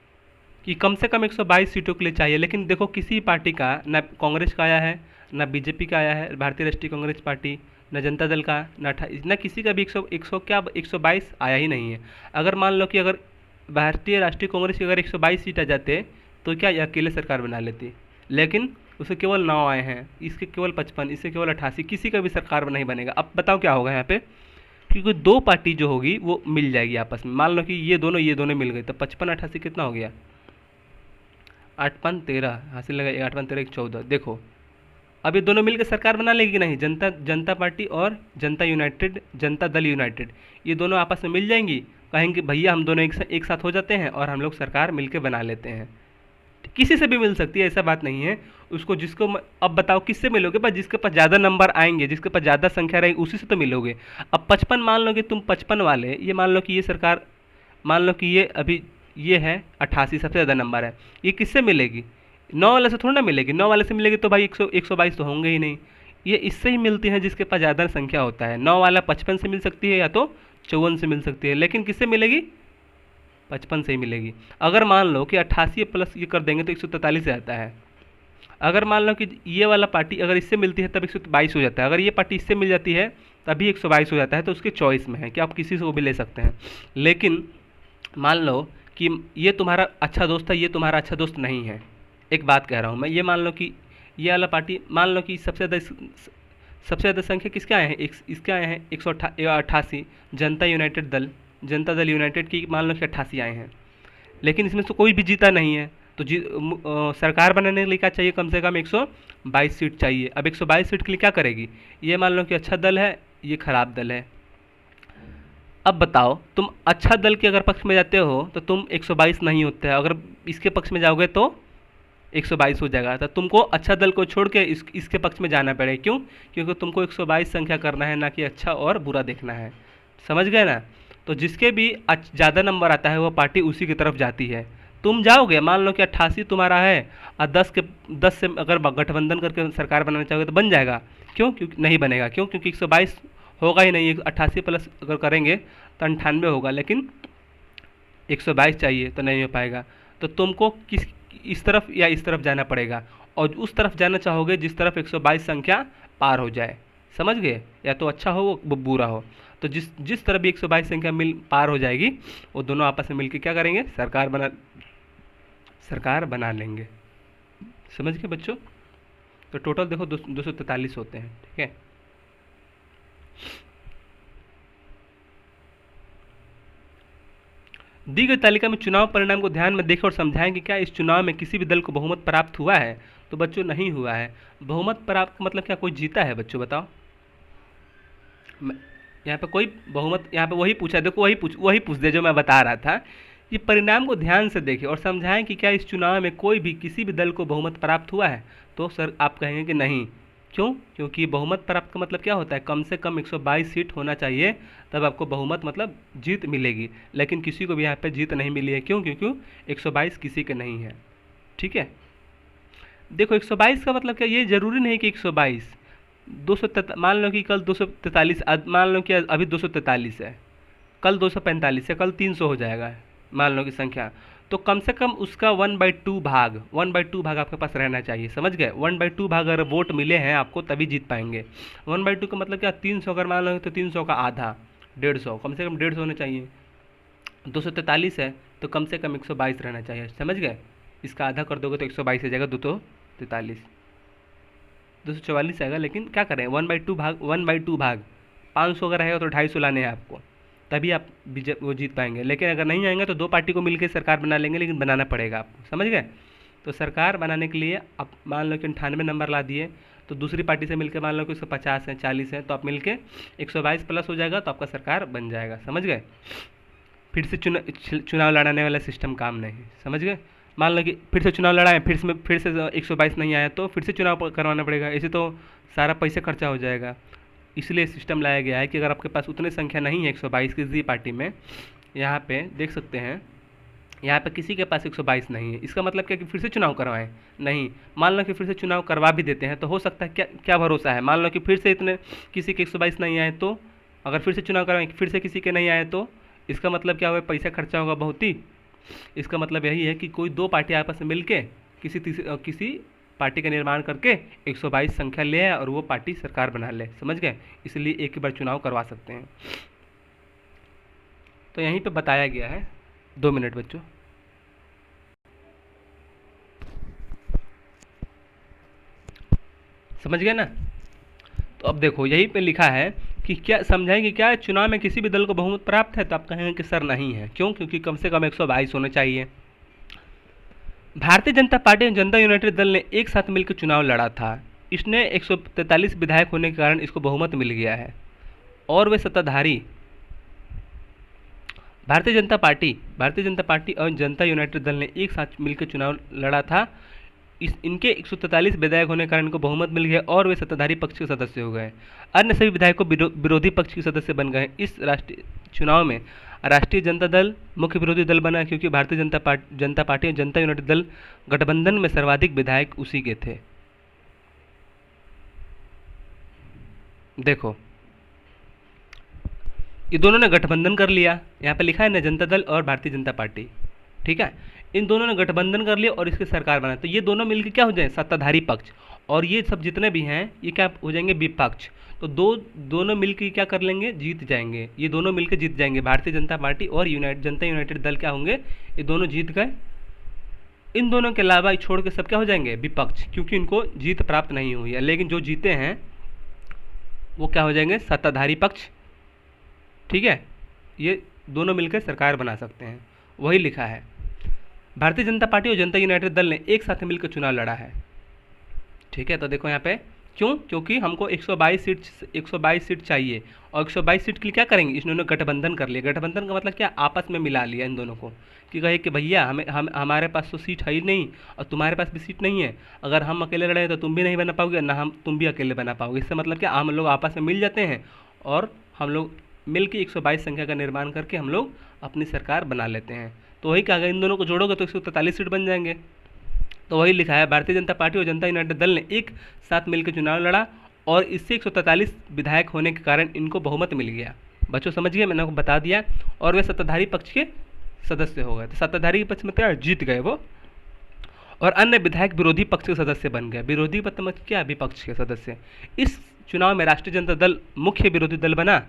A: कि कम से कम 122 सीटों के लिए चाहिए, लेकिन देखो किसी पार्टी का, ना कांग्रेस का आया है, ना बीजेपी का आया है, भारतीय राष्ट्रीय कांग्रेस पार्टी, न जनता दल का, न किसी का भी 122 आया ही नहीं है। अगर मान लो कि अगर भारतीय राष्ट्रीय कांग्रेस की अगर 122 सीट आ जाते तो क्या ये अकेले सरकार बना लेती, लेकिन उसे केवल 9 आए हैं, इसके केवल 55, इससे केवल 88, किसी का भी सरकार नहीं बनेगा। अब बताओ क्या होगा यहाँ पे, क्योंकि दो पार्टी जो होगी वो मिल जाएगी आपस में। मान लो कि ये दोनों मिल गए तो 55 88 कितना हो गया, 8 13 हासिल लगा, 8 13 14। देखो अब ये दोनों मिलकर सरकार बना लेगी कि नहीं, जनता पार्टी और जनता दल यूनाइटेड, ये दोनों आपस में मिल जाएंगी, कहेंगे भैया हम दोनों एक साथ हो जाते हैं और हम लोग सरकार मिलकर बना लेते हैं। किसी से भी मिल सकती है, ऐसा बात नहीं है। उसको जिसको अब बताओ किससे मिलोगे, बस जिसके पास ज़्यादा नंबर आएंगे, जिसके पास ज़्यादा संख्या रहेगी उसी से तो मिलोगे। अब 55 मान लो कि तुम 55 वाले, ये मान लो कि ये सरकार, मान लो कि ये अभी ये है 88 सबसे ज़्यादा नंबर है, ये किससे मिलेगी, 9 वाले से थोड़ा ना मिलेगी। 9 वाले से मिलेगी तो भाई 122 तो होंगे ही नहीं। ये इससे ही मिलती है जिसके पास ज़्यादा संख्या होता है। 9 वाला 55 से मिल सकती है या तो 54 से मिल सकती है, लेकिन किससे मिलेगी, 55 से ही मिलेगी। अगर मान लो कि 88 प्लस ये कर देंगे तो 143 से आता है। अगर मान लो कि ये वाला पार्टी अगर इससे मिलती है तब 122 हो जाता है, अगर ये पार्टी इससे मिल जाती है तभी 122 हो जाता है। तो उसके चॉइस में है कि आप किसी से को भी ले सकते हैं। लेकिन मान लो कि ये तुम्हारा अच्छा दोस्त है, ये तुम्हारा अच्छा दोस्त नहीं है, एक बात कह रहा हूँ मैं, ये मान लो कि ये वाला पार्टी, मान लो कि सबसे ज़्यादा संख्या किसके आए हैं, इसके आए हैं 188, जनता दल यूनाइटेड की मान लो कि 88 आए हैं, लेकिन इसमें से कोई भी जीता नहीं है। तो सरकार बनाने के लिए क्या चाहिए, कम से कम 122 सीट चाहिए। अब 122 सीट के लिए क्या करेगी, ये मान लो कि अच्छा दल है, ये खराब दल है। अब बताओ तुम अच्छा दल के अगर पक्ष में जाते हो तो तुम 122 नहीं होते हैं, अगर इसके पक्ष में जाओगे तो 122 हो जाएगा। तो तुमको अच्छा दल को छोड़ के इसके पक्ष में जाना पड़ेगा। क्यों, क्योंकि तुमको 122 संख्या करना है, ना कि अच्छा और बुरा देखना है। समझ गए ना। तो जिसके भी ज़्यादा नंबर आता है वो पार्टी उसी की तरफ जाती है। तुम जाओगे, मान लो कि 88 तुम्हारा है और 10 से अगर गठबंधन करके सरकार बनाना चाहोगे तो बन जाएगा। क्यों, क्योंकि नहीं बनेगा। क्यों, क्योंकि 122 होगा ही नहीं। 88 प्लस अगर करेंगे तो 98 होगा, लेकिन 122 चाहिए तो नहीं हो पाएगा। तो तुमको इस तरफ या इस तरफ जाना पड़ेगा, और उस तरफ जाना चाहोगे जिस तरफ 122 संख्या पार हो जाए। समझ गए, या तो अच्छा हो वो बुरा हो। तो जिस तरफ भी 122 संख्या पार हो जाएगी वो दोनों आपस में मिलकर क्या करेंगे, सरकार बना लेंगे। समझ गए बच्चों। तो टोटल देखो 243 होते हैं। ठीक है, दी गई तालिका में चुनाव परिणाम को ध्यान में देखें और समझाएं कि क्या इस चुनाव में किसी भी दल को बहुमत प्राप्त हुआ है। तो बच्चों नहीं हुआ है। बहुमत प्राप्त का मतलब क्या, कोई जीता है बच्चों, बताओ। यहाँ पे कोई बहुमत, यहाँ पे वही पूछा, देखो वही पूछ दे जो मैं बता रहा था। ये परिणाम को ध्यान से देखें और समझाएं कि क्या इस चुनाव में कोई भी किसी भी दल को बहुमत प्राप्त हुआ है। तो सर आप कहेंगे कि नहीं। क्यों, क्योंकि बहुमत प्राप्त का मतलब क्या होता है, कम से कम 122 सीट होना चाहिए, तब आपको बहुमत मतलब जीत मिलेगी। लेकिन किसी को भी यहाँ पे जीत नहीं मिली है। क्यों, क्योंकि 122 किसी के नहीं है। ठीक है, देखो 122 का मतलब क्या, ये जरूरी नहीं कि 122 मान लो कि कल 243, मान लो कि अभी 243 है, कल 245 है, कल 300 हो जाएगा मान लो कि संख्या। तो कम से कम उसका 1/2 भाग आपके पास रहना चाहिए। समझ गए, 1/2 भाग अगर वोट मिले हैं आपको तभी जीत पाएंगे। 1/2 का मतलब क्या, 300 अगर मान लो तो 300 का आधा 150, कम से कम 150 होना चाहिए। 243 है तो कम से कम 122 रहना चाहिए। समझ गए, इसका आधा कर दोगे तो 122 हो जाएगा, 243 244 आएगा। लेकिन क्या करें, 1/2 भाग 500 अगर रहेगा तो 250 लाने हैं आपको, तभी आप वो जीत पाएंगे। लेकिन अगर नहीं आएंगे तो दो पार्टी को मिलकर सरकार बना लेंगे, लेकिन बनाना पड़ेगा आपको। समझ गए। तो सरकार बनाने के लिए आप मान लो कि 98 नंबर ला दिए, तो दूसरी पार्टी से मिलकर मान लो कि 150 है, 40 है, तो आप मिलके 122 प्लस हो जाएगा तो आपका सरकार बन जाएगा। समझ गए। फिर से चुनाव लड़ाने वाला सिस्टम काम नहीं। समझ गए। मान लो कि फिर से चुनाव लड़ाएं, फिर से 122 नहीं आया तो फिर से चुनाव करवाना पड़ेगा। ऐसे तो सारा पैसा खर्चा हो जाएगा। इसलिए सिस्टम लाया गया है कि अगर आपके पास उतनी संख्या नहीं है 122 किसी पार्टी में, यहाँ पे देख सकते हैं, यहाँ पे किसी के पास 122 नहीं है, इसका मतलब क्या कि फिर से चुनाव करवाएं नहीं। मान लो कि फिर से चुनाव करवा भी देते हैं तो हो सकता है, क्या भरोसा है, मान लो कि फिर से इतने किसी के 122 नहीं आए, तो अगर फिर से चुनाव करवाएं फिर से किसी के नहीं आए तो इसका मतलब क्या होगा, पैसा खर्चा होगा बहुत ही। इसका मतलब यही है कि कोई दो पार्टी आपस में मिल के किसी पार्टी का निर्माण करके 122 संख्या ले आए और वो पार्टी सरकार बना ले। समझ गए। इसलिए एक ही बार चुनाव करवा सकते हैं। तो यहीं पे बताया गया है 2 मिनट बच्चों। समझ गए ना? तो अब देखो यही पे लिखा है कि क्या समझाएं कि क्या चुनाव में किसी भी दल को बहुमत प्राप्त है, तो आप कहेंगे कि सर नहीं है। क्यों? क्योंकि कम से कम 122 होने चाहिए। भारतीय जनता पार्टी और जनता यूनाइटेड दल ने एक साथ मिलकर चुनाव लड़ा था। इसने 143 विधायक होने के कारण इसको बहुमत मिल गया है। और वे सत्ताधारी भारतीय जनता पार्टी और जनता यूनाइटेड दल ने एक साथ मिलकर चुनाव लड़ा था। इनके 143 विधायक होने के कारण इनको बहुमत मिल गया और वे सत्ताधारी पक्ष के सदस्य हो गए। अन्य सभी विधायकों विरोधी पक्ष के सदस्य बन गए। इस राष्ट्रीय चुनाव में राष्ट्रीय जनता दल मुख्य विरोधी दल बना, क्योंकि भारतीय जनता पार्टी और जनता यूनाइटेड दल गठबंधन में सर्वाधिक विधायक उसी के थे। देखो ये दोनों ने गठबंधन कर लिया, यहाँ पे लिखा है ना जनता दल और भारतीय जनता पार्टी, ठीक है। इन दोनों ने गठबंधन कर लिया और इसकी सरकार बना, तो ये दोनों मिलकर क्या हो जाए? सत्ताधारी पक्ष। और ये सब जितने भी हैं ये क्या हो जाएंगे? विपक्ष। तो दोनों मिलकर क्या कर लेंगे? जीत जाएंगे। ये दोनों मिलकर जीत जाएंगे, भारतीय जनता पार्टी और जनता यूनाइटेड दल क्या होंगे? ये दोनों जीत गए। इन दोनों के अलावा छोड़ के सब क्या हो जाएंगे? विपक्ष, क्योंकि इनको जीत प्राप्त नहीं हुई है। लेकिन जो जीते हैं वो क्या हो जाएंगे? सत्ताधारी पक्ष, ठीक है। ये दोनों मिलकर सरकार बना सकते हैं, वही लिखा है। भारतीय जनता पार्टी और जनता यूनाइटेड दल ने एक साथ मिलकर चुनाव लड़ा है, ठीक है। तो देखो यहाँ पे क्यों? क्योंकि हमको 122 सीट चाहिए और 122 सीट के लिए क्या करेंगे? इन्होंने गठबंधन कर लिया। गठबंधन का मतलब क्या? आपस में मिला लिया इन दोनों को, कि कहे कि भैया हमारे पास तो सीट है ही नहीं और तुम्हारे पास भी सीट नहीं है। अगर हम अकेले लड़े तो तुम भी नहीं बना पाओगे, ना तुम भी अकेले बना पाओगे। इससे मतलब क्या? हम लोग आपस में मिल जाते हैं और हम लोग मिल के 122 संख्या का निर्माण करके हम लोग अपनी सरकार बना लेते हैं। तो वही कहा गया, इन दोनों को जोड़ोगे तो 143 सीट बन जाएंगे। तो वही लिखा है, भारतीय जनता पार्टी और जनता यूनाइटेड दल ने एक साथ मिलकर चुनाव लड़ा और इससे 143 विधायक होने के कारण इनको बहुमत मिल गया। बच्चों समझ गए? मैंने आपको बता दिया। और वे सत्ताधारी पक्ष के सदस्य हो गए। तो सत्ताधारी पक्ष में क्या? जीत गए वो। और अन्य विधायक विरोधी पक्ष के सदस्य बन गए। विरोधी पक्ष में क्या? विपक्ष के सदस्य। इस चुनाव में राष्ट्रीय जनता दल मुख्य विरोधी दल बना,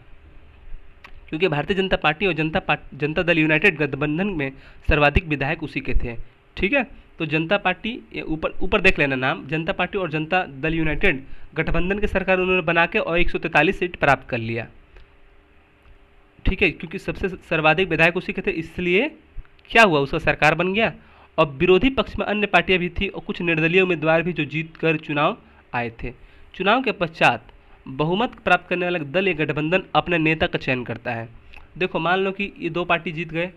A: क्योंकि भारतीय जनता पार्टी और जनता दल यूनाइटेड गठबंधन में सर्वाधिक विधायक उसी के थे, ठीक है। तो जनता पार्टी, ऊपर देख लेना नाम, जनता पार्टी और जनता दल यूनाइटेड गठबंधन की सरकार उन्होंने बना के और 143 सीट प्राप्त कर लिया, ठीक है। क्योंकि सबसे सर्वाधिक विधायक उसी के थे, इसलिए क्या हुआ? उसका सरकार बन गया। और विरोधी पक्ष में अन्य पार्टियां भी थी और कुछ निर्दलीय उम्मीदवार भी जो जीत कर चुनाव आए थे। चुनाव के पश्चात बहुमत प्राप्त करने वाला दल या गठबंधन अपने नेता का चयन करता है। देखो मान लो कि ये दो पार्टी जीत गए,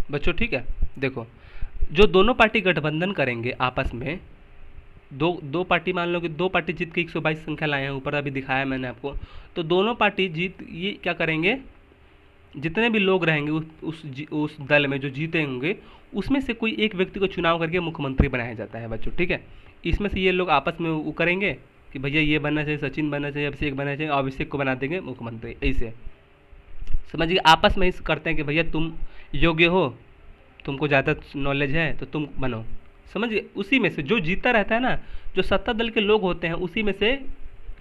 A: बच्चों ठीक है। देखो जो दोनों पार्टी गठबंधन करेंगे आपस में, दो पार्टी, मान लो कि दो पार्टी जीत के 122 संख्या लाए हैं, ऊपर अभी दिखाया मैंने आपको। तो दोनों पार्टी ये क्या करेंगे? जितने भी लोग रहेंगे उस दल में जो जीते होंगे, उसमें से कोई एक व्यक्ति को चुनाव करके मुख्यमंत्री बनाया जाता है बच्चों, ठीक है। इसमें से ये लोग आपस में वो करेंगे कि भैया ये बनना चाहिए, सचिन बनना चाहिए, अभिषेक बनना चाहिए, अभिषेक को बना देंगे मुख्यमंत्री। ऐसे समझिए, आपस में ही करते हैं कि भैया तुम योग्य हो, तुमको ज़्यादा नॉलेज है तो तुम बनो। समझिए, उसी में से जो जीता रहता है ना, जो सत्ता दल के लोग होते हैं, उसी में से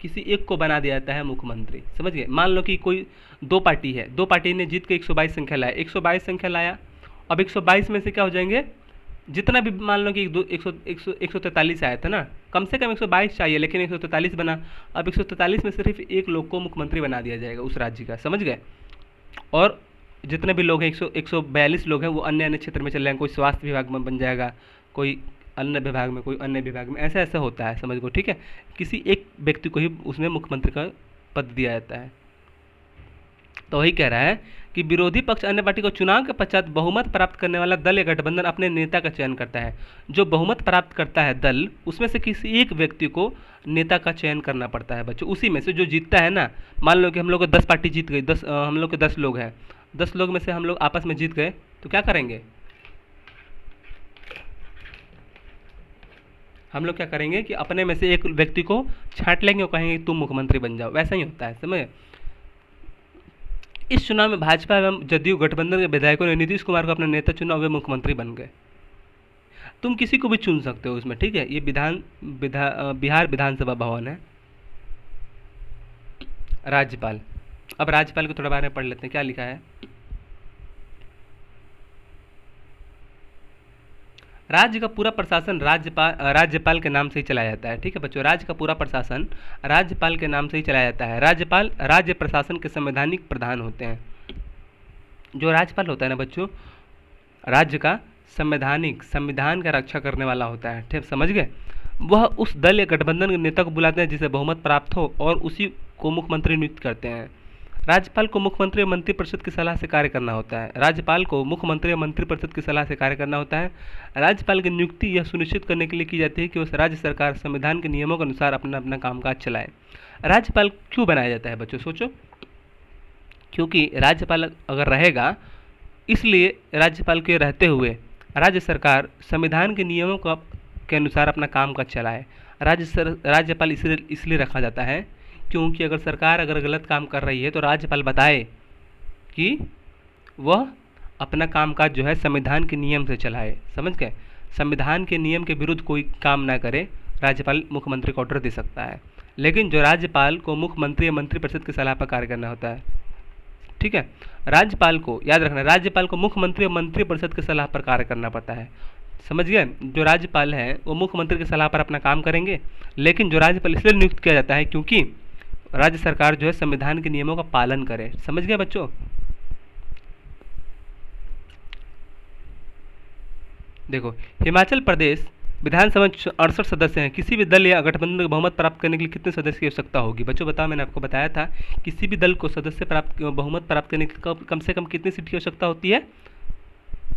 A: किसी एक को बना दिया जाता है मुख्यमंत्री। समझ गए? मान लो कि कोई दो पार्टी है, दो पार्टी ने जीत के 122 संख्या लाया, 122 संख्या लाया। अब 122 में से क्या हो जाएंगे? जितना भी मान लो कि 143 आया था ना, कम से कम 122 चाहिए, लेकिन 143 बना। अब 143 में सिर्फ एक लोग को मुख्यमंत्री बना दिया जाएगा उस राज्य का। समझ गए? और जितने भी लोग हैं, 142 लोग हैं, वो अन्य अन्य क्षेत्र में चले जाएंगे। कोई स्वास्थ्य विभाग में बन जाएगा, कोई अन्य विभाग में, कोई अन्य विभाग में, ऐसा ऐसा होता है। समझ गो? ठीक है। किसी एक व्यक्ति को ही उसमें मुख्यमंत्री का पद दिया जाता है। तो वही कह रहा है कि विरोधी पक्ष अन्य पार्टी को चुनाव के पश्चात बहुमत प्राप्त करने वाला दल या गठबंधन अपने नेता का चयन करता है। जो बहुमत प्राप्त करता है दल, उसमें से किसी एक व्यक्ति को नेता का चयन करना पड़ता है बच्चों। उसी में से जो जीतता है ना, मान लो कि हम लोग को 10 पार्टी जीत गई, हम लोग के 10 लोग हैं, 10 लोग में से हम लोग आपस में जीत गए, तो क्या करेंगे? हम लोग क्या करेंगे कि अपने में से एक व्यक्ति को छांट लेंगे और कहेंगे तुम मुख्यमंत्री बन जाओ। वैसा ही होता है, समझे? इस चुनाव में भाजपा एवं जदयू गठबंधन के विधायकों ने नीतीश कुमार को अपना नेता चुना, वे मुख्यमंत्री बन गए। तुम किसी को भी चुन सकते हो उसमें, ठीक है। ये बिहार विधानसभा भवन है। राज्यपाल, अब राज्यपाल को थोड़ा बारे में पढ़ लेते हैं, क्या लिखा है। राज्य का पूरा प्रशासन राज्यपाल के नाम से ही चलाया जाता है, ठीक है बच्चों। राज्य का पूरा प्रशासन राज्यपाल के नाम से ही चलाया जाता है। राज्यपाल राज्य प्रशासन के संवैधानिक प्रधान होते हैं। जो राज्यपाल होता है ना बच्चों, राज्य का संविधान का रक्षा करने वाला होता है, ठीक समझ गए। वह उस दल या गठबंधन के नेता को बुलाते हैं जिसे बहुमत प्राप्त हो और उसी को मुख्यमंत्री नियुक्त करते हैं। राज्यपाल को मुख्यमंत्री और मंत्रिपरिषद की सलाह से कार्य करना होता है। राज्यपाल को मुख्यमंत्री और मंत्रिपरिषद की सलाह से कार्य करना होता है। राज्यपाल की नियुक्ति यह सुनिश्चित करने के लिए की जाती है कि उस राज्य सरकार संविधान के नियमों के अनुसार अपना अपना कामकाज चलाए। राज्यपाल क्यों बनाया जाता है बच्चों, सोचो। क्योंकि राज्यपाल अगर रहेगा, इसलिए राज्यपाल के रहते हुए राज्य सरकार संविधान के नियमों के अनुसार अपना कामकाज चलाए। राज्यपाल इसलिए रखा जाता है क्योंकि अगर गलत काम कर रही है तो राज्यपाल बताए कि वह अपना कामकाज जो है संविधान के नियम से चलाए, समझ गए। संविधान के नियम के विरुद्ध कोई काम ना करे, राज्यपाल मुख्यमंत्री को ऑर्डर दे सकता है। लेकिन जो राज्यपाल को मुख्यमंत्री या मंत्रिपरिषद की सलाह पर कार्य करना होता है, ठीक है। राज्यपाल को याद रखना, राज्यपाल को मुख्यमंत्री और मंत्रिपरिषद की सलाह पर कार्य करना पड़ता है, समझ गए। जो राज्यपाल हैं वो मुख्यमंत्री की सलाह पर अपना काम करेंगे, लेकिन जो राज्यपाल इसलिए नियुक्त किया जाता है क्योंकि राज्य सरकार जो है संविधान के नियमों का पालन करे, समझ गए बच्चों। देखो, हिमाचल प्रदेश विधानसभा 68 सदस्य हैं। किसी भी दल या गठबंधन को बहुमत प्राप्त करने के लिए कितने सदस्य की आवश्यकता होगी बच्चों, बताओ। मैंने आपको बताया था किसी भी दल को बहुमत प्राप्त करने के लिए कम से कम कितनी सीट की आवश्यकता होती है,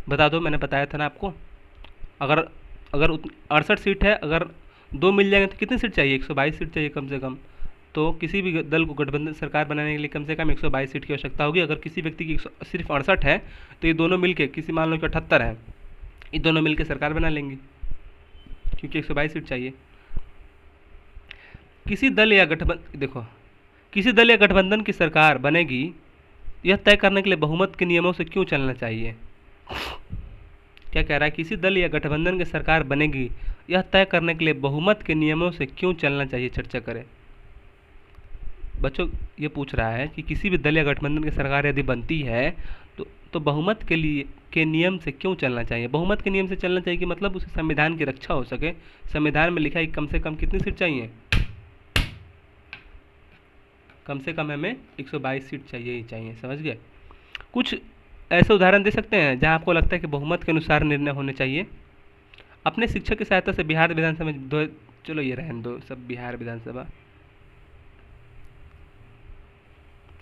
A: बता दो। मैंने बताया था ना आपको। अगर अगर 68 सीट है, अगर 2 मिल जाएंगे तो कितनी सीट चाहिए, 122 सीट चाहिए कम से कम। तो किसी भी दल को गठबंधन सरकार बनाने के लिए कम से कम 122 सीट की आवश्यकता होगी। अगर किसी व्यक्ति की सिर्फ 68 है तो ये दोनों मिलके, किसी मान लो कि 78 है, ये दोनों मिलकर सरकार बना लेंगे क्योंकि 122 सीट चाहिए। किसी दल या गठबंधन की सरकार बनेगी, यह तय करने के लिए बहुमत के नियमों से क्यों चलना चाहिए। क्या कह रहा है, किसी दल या गठबंधन की सरकार बनेगी, यह तय करने के लिए बहुमत के नियमों से क्यों चलना चाहिए, चर्चा करें। बच्चों ये पूछ रहा है कि किसी भी दल या गठबंधन की सरकार यदि बनती है तो बहुमत के नियम से क्यों चलना चाहिए। बहुमत के नियम से चलना चाहिए कि मतलब उसे संविधान की रक्षा हो सके। संविधान में लिखा है कम से कम कितनी सीट चाहिए, कम से कम हमें 122 सीट चाहिए ही चाहिए, समझ गए। कुछ ऐसे उदाहरण दे सकते हैं जहां आपको लगता है कि बहुमत के अनुसार निर्णय होने चाहिए। अपने शिक्षक की सहायता से बिहार विधानसभा में चलो ये रहने दो सब, बिहार विधानसभा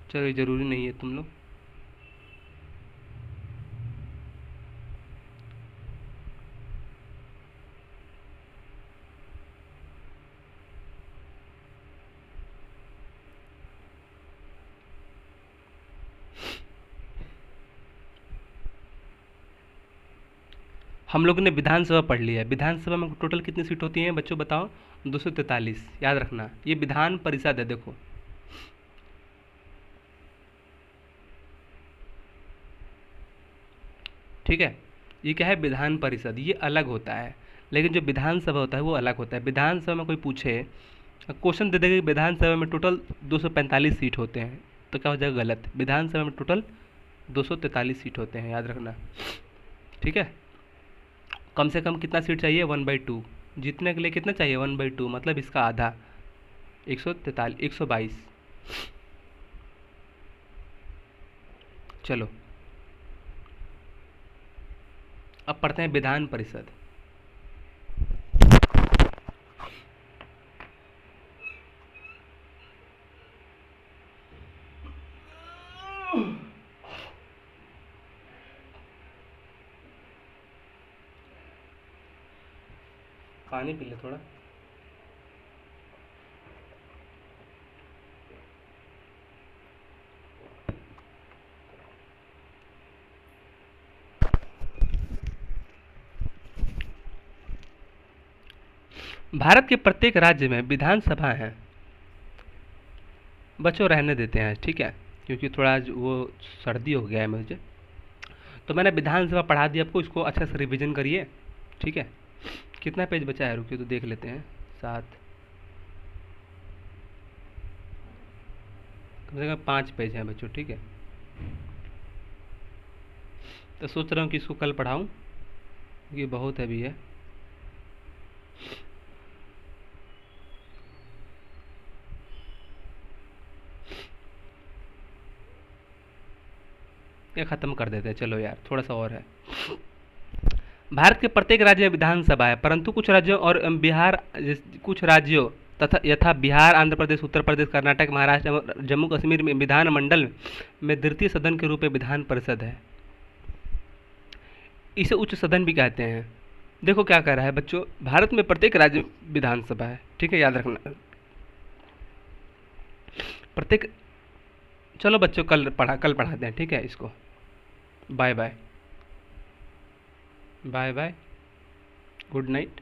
A: चलो ये जरूरी नहीं है तुम लोग। हम लोगों ने विधानसभा पढ़ लिया है। विधानसभा में टोटल कितनी सीट होती हैं बच्चों, बताओ। 243, याद रखना। ये विधान परिषद है, देखो ठीक है। ये क्या है, विधान परिषद, ये अलग होता है। लेकिन जो विधानसभा होता है वो अलग होता है। विधानसभा में कोई पूछे, क्वेश्चन दे देगा कि विधानसभा में टोटल 245 सीट होते हैं, तो क्या हो जाएगा, गलत। विधानसभा में टोटल 243 सीट होते हैं, याद रखना, ठीक है। कम से कम कितना सीट चाहिए, 1/2। जीतने के लिए कितना चाहिए, 1/2, मतलब इसका आधा, 122। चलो अब पढ़ते हैं विधान परिषद। पानी पी ले थोड़ा। भारत के प्रत्येक राज्य में विधानसभा है। बच्चों रहने देते हैं, ठीक है, क्योंकि थोड़ा वो सर्दी हो गया है मुझे, तो मैंने विधानसभा पढ़ा दी आपको। इसको अच्छा से रिवीजन करिए, ठीक है। कितना पेज बचा है, रुकिए तो देख लेते हैं। 7, कम से कम 5 पेज हैं बच्चों, ठीक है। तो सोच रहा हूँ कि इसको कल पढ़ाऊँ, ये बहुत हैवी है। ये ख़त्म कर देते हैं, चलो यार थोड़ा सा और है। भारत के प्रत्येक राज्य में विधानसभा है, परंतु कुछ राज्यों और कुछ राज्यों तथा यथा बिहार, आंध्र प्रदेश, उत्तर प्रदेश, कर्नाटक, महाराष्ट्र और जम्मू कश्मीर में विधानमंडल में द्वितीय सदन के रूप में विधान परिषद है। इसे उच्च सदन भी कहते हैं। देखो क्या कह रहा है बच्चों, भारत में प्रत्येक राज्य में विधानसभा है, ठीक है, याद रखना प्रत्येक। चलो बच्चों कल पढ़ाते हैं, ठीक है इसको। Bye bye, bye bye, good night.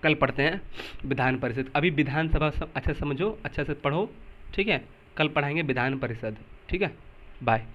A: कल पढ़ते हैं विधान परिषद। अभी विधानसभा अच्छा समझो, अच्छा से पढ़ो, ठीक है। कल पढ़ाएंगे विधान परिषद, ठीक है। बाय।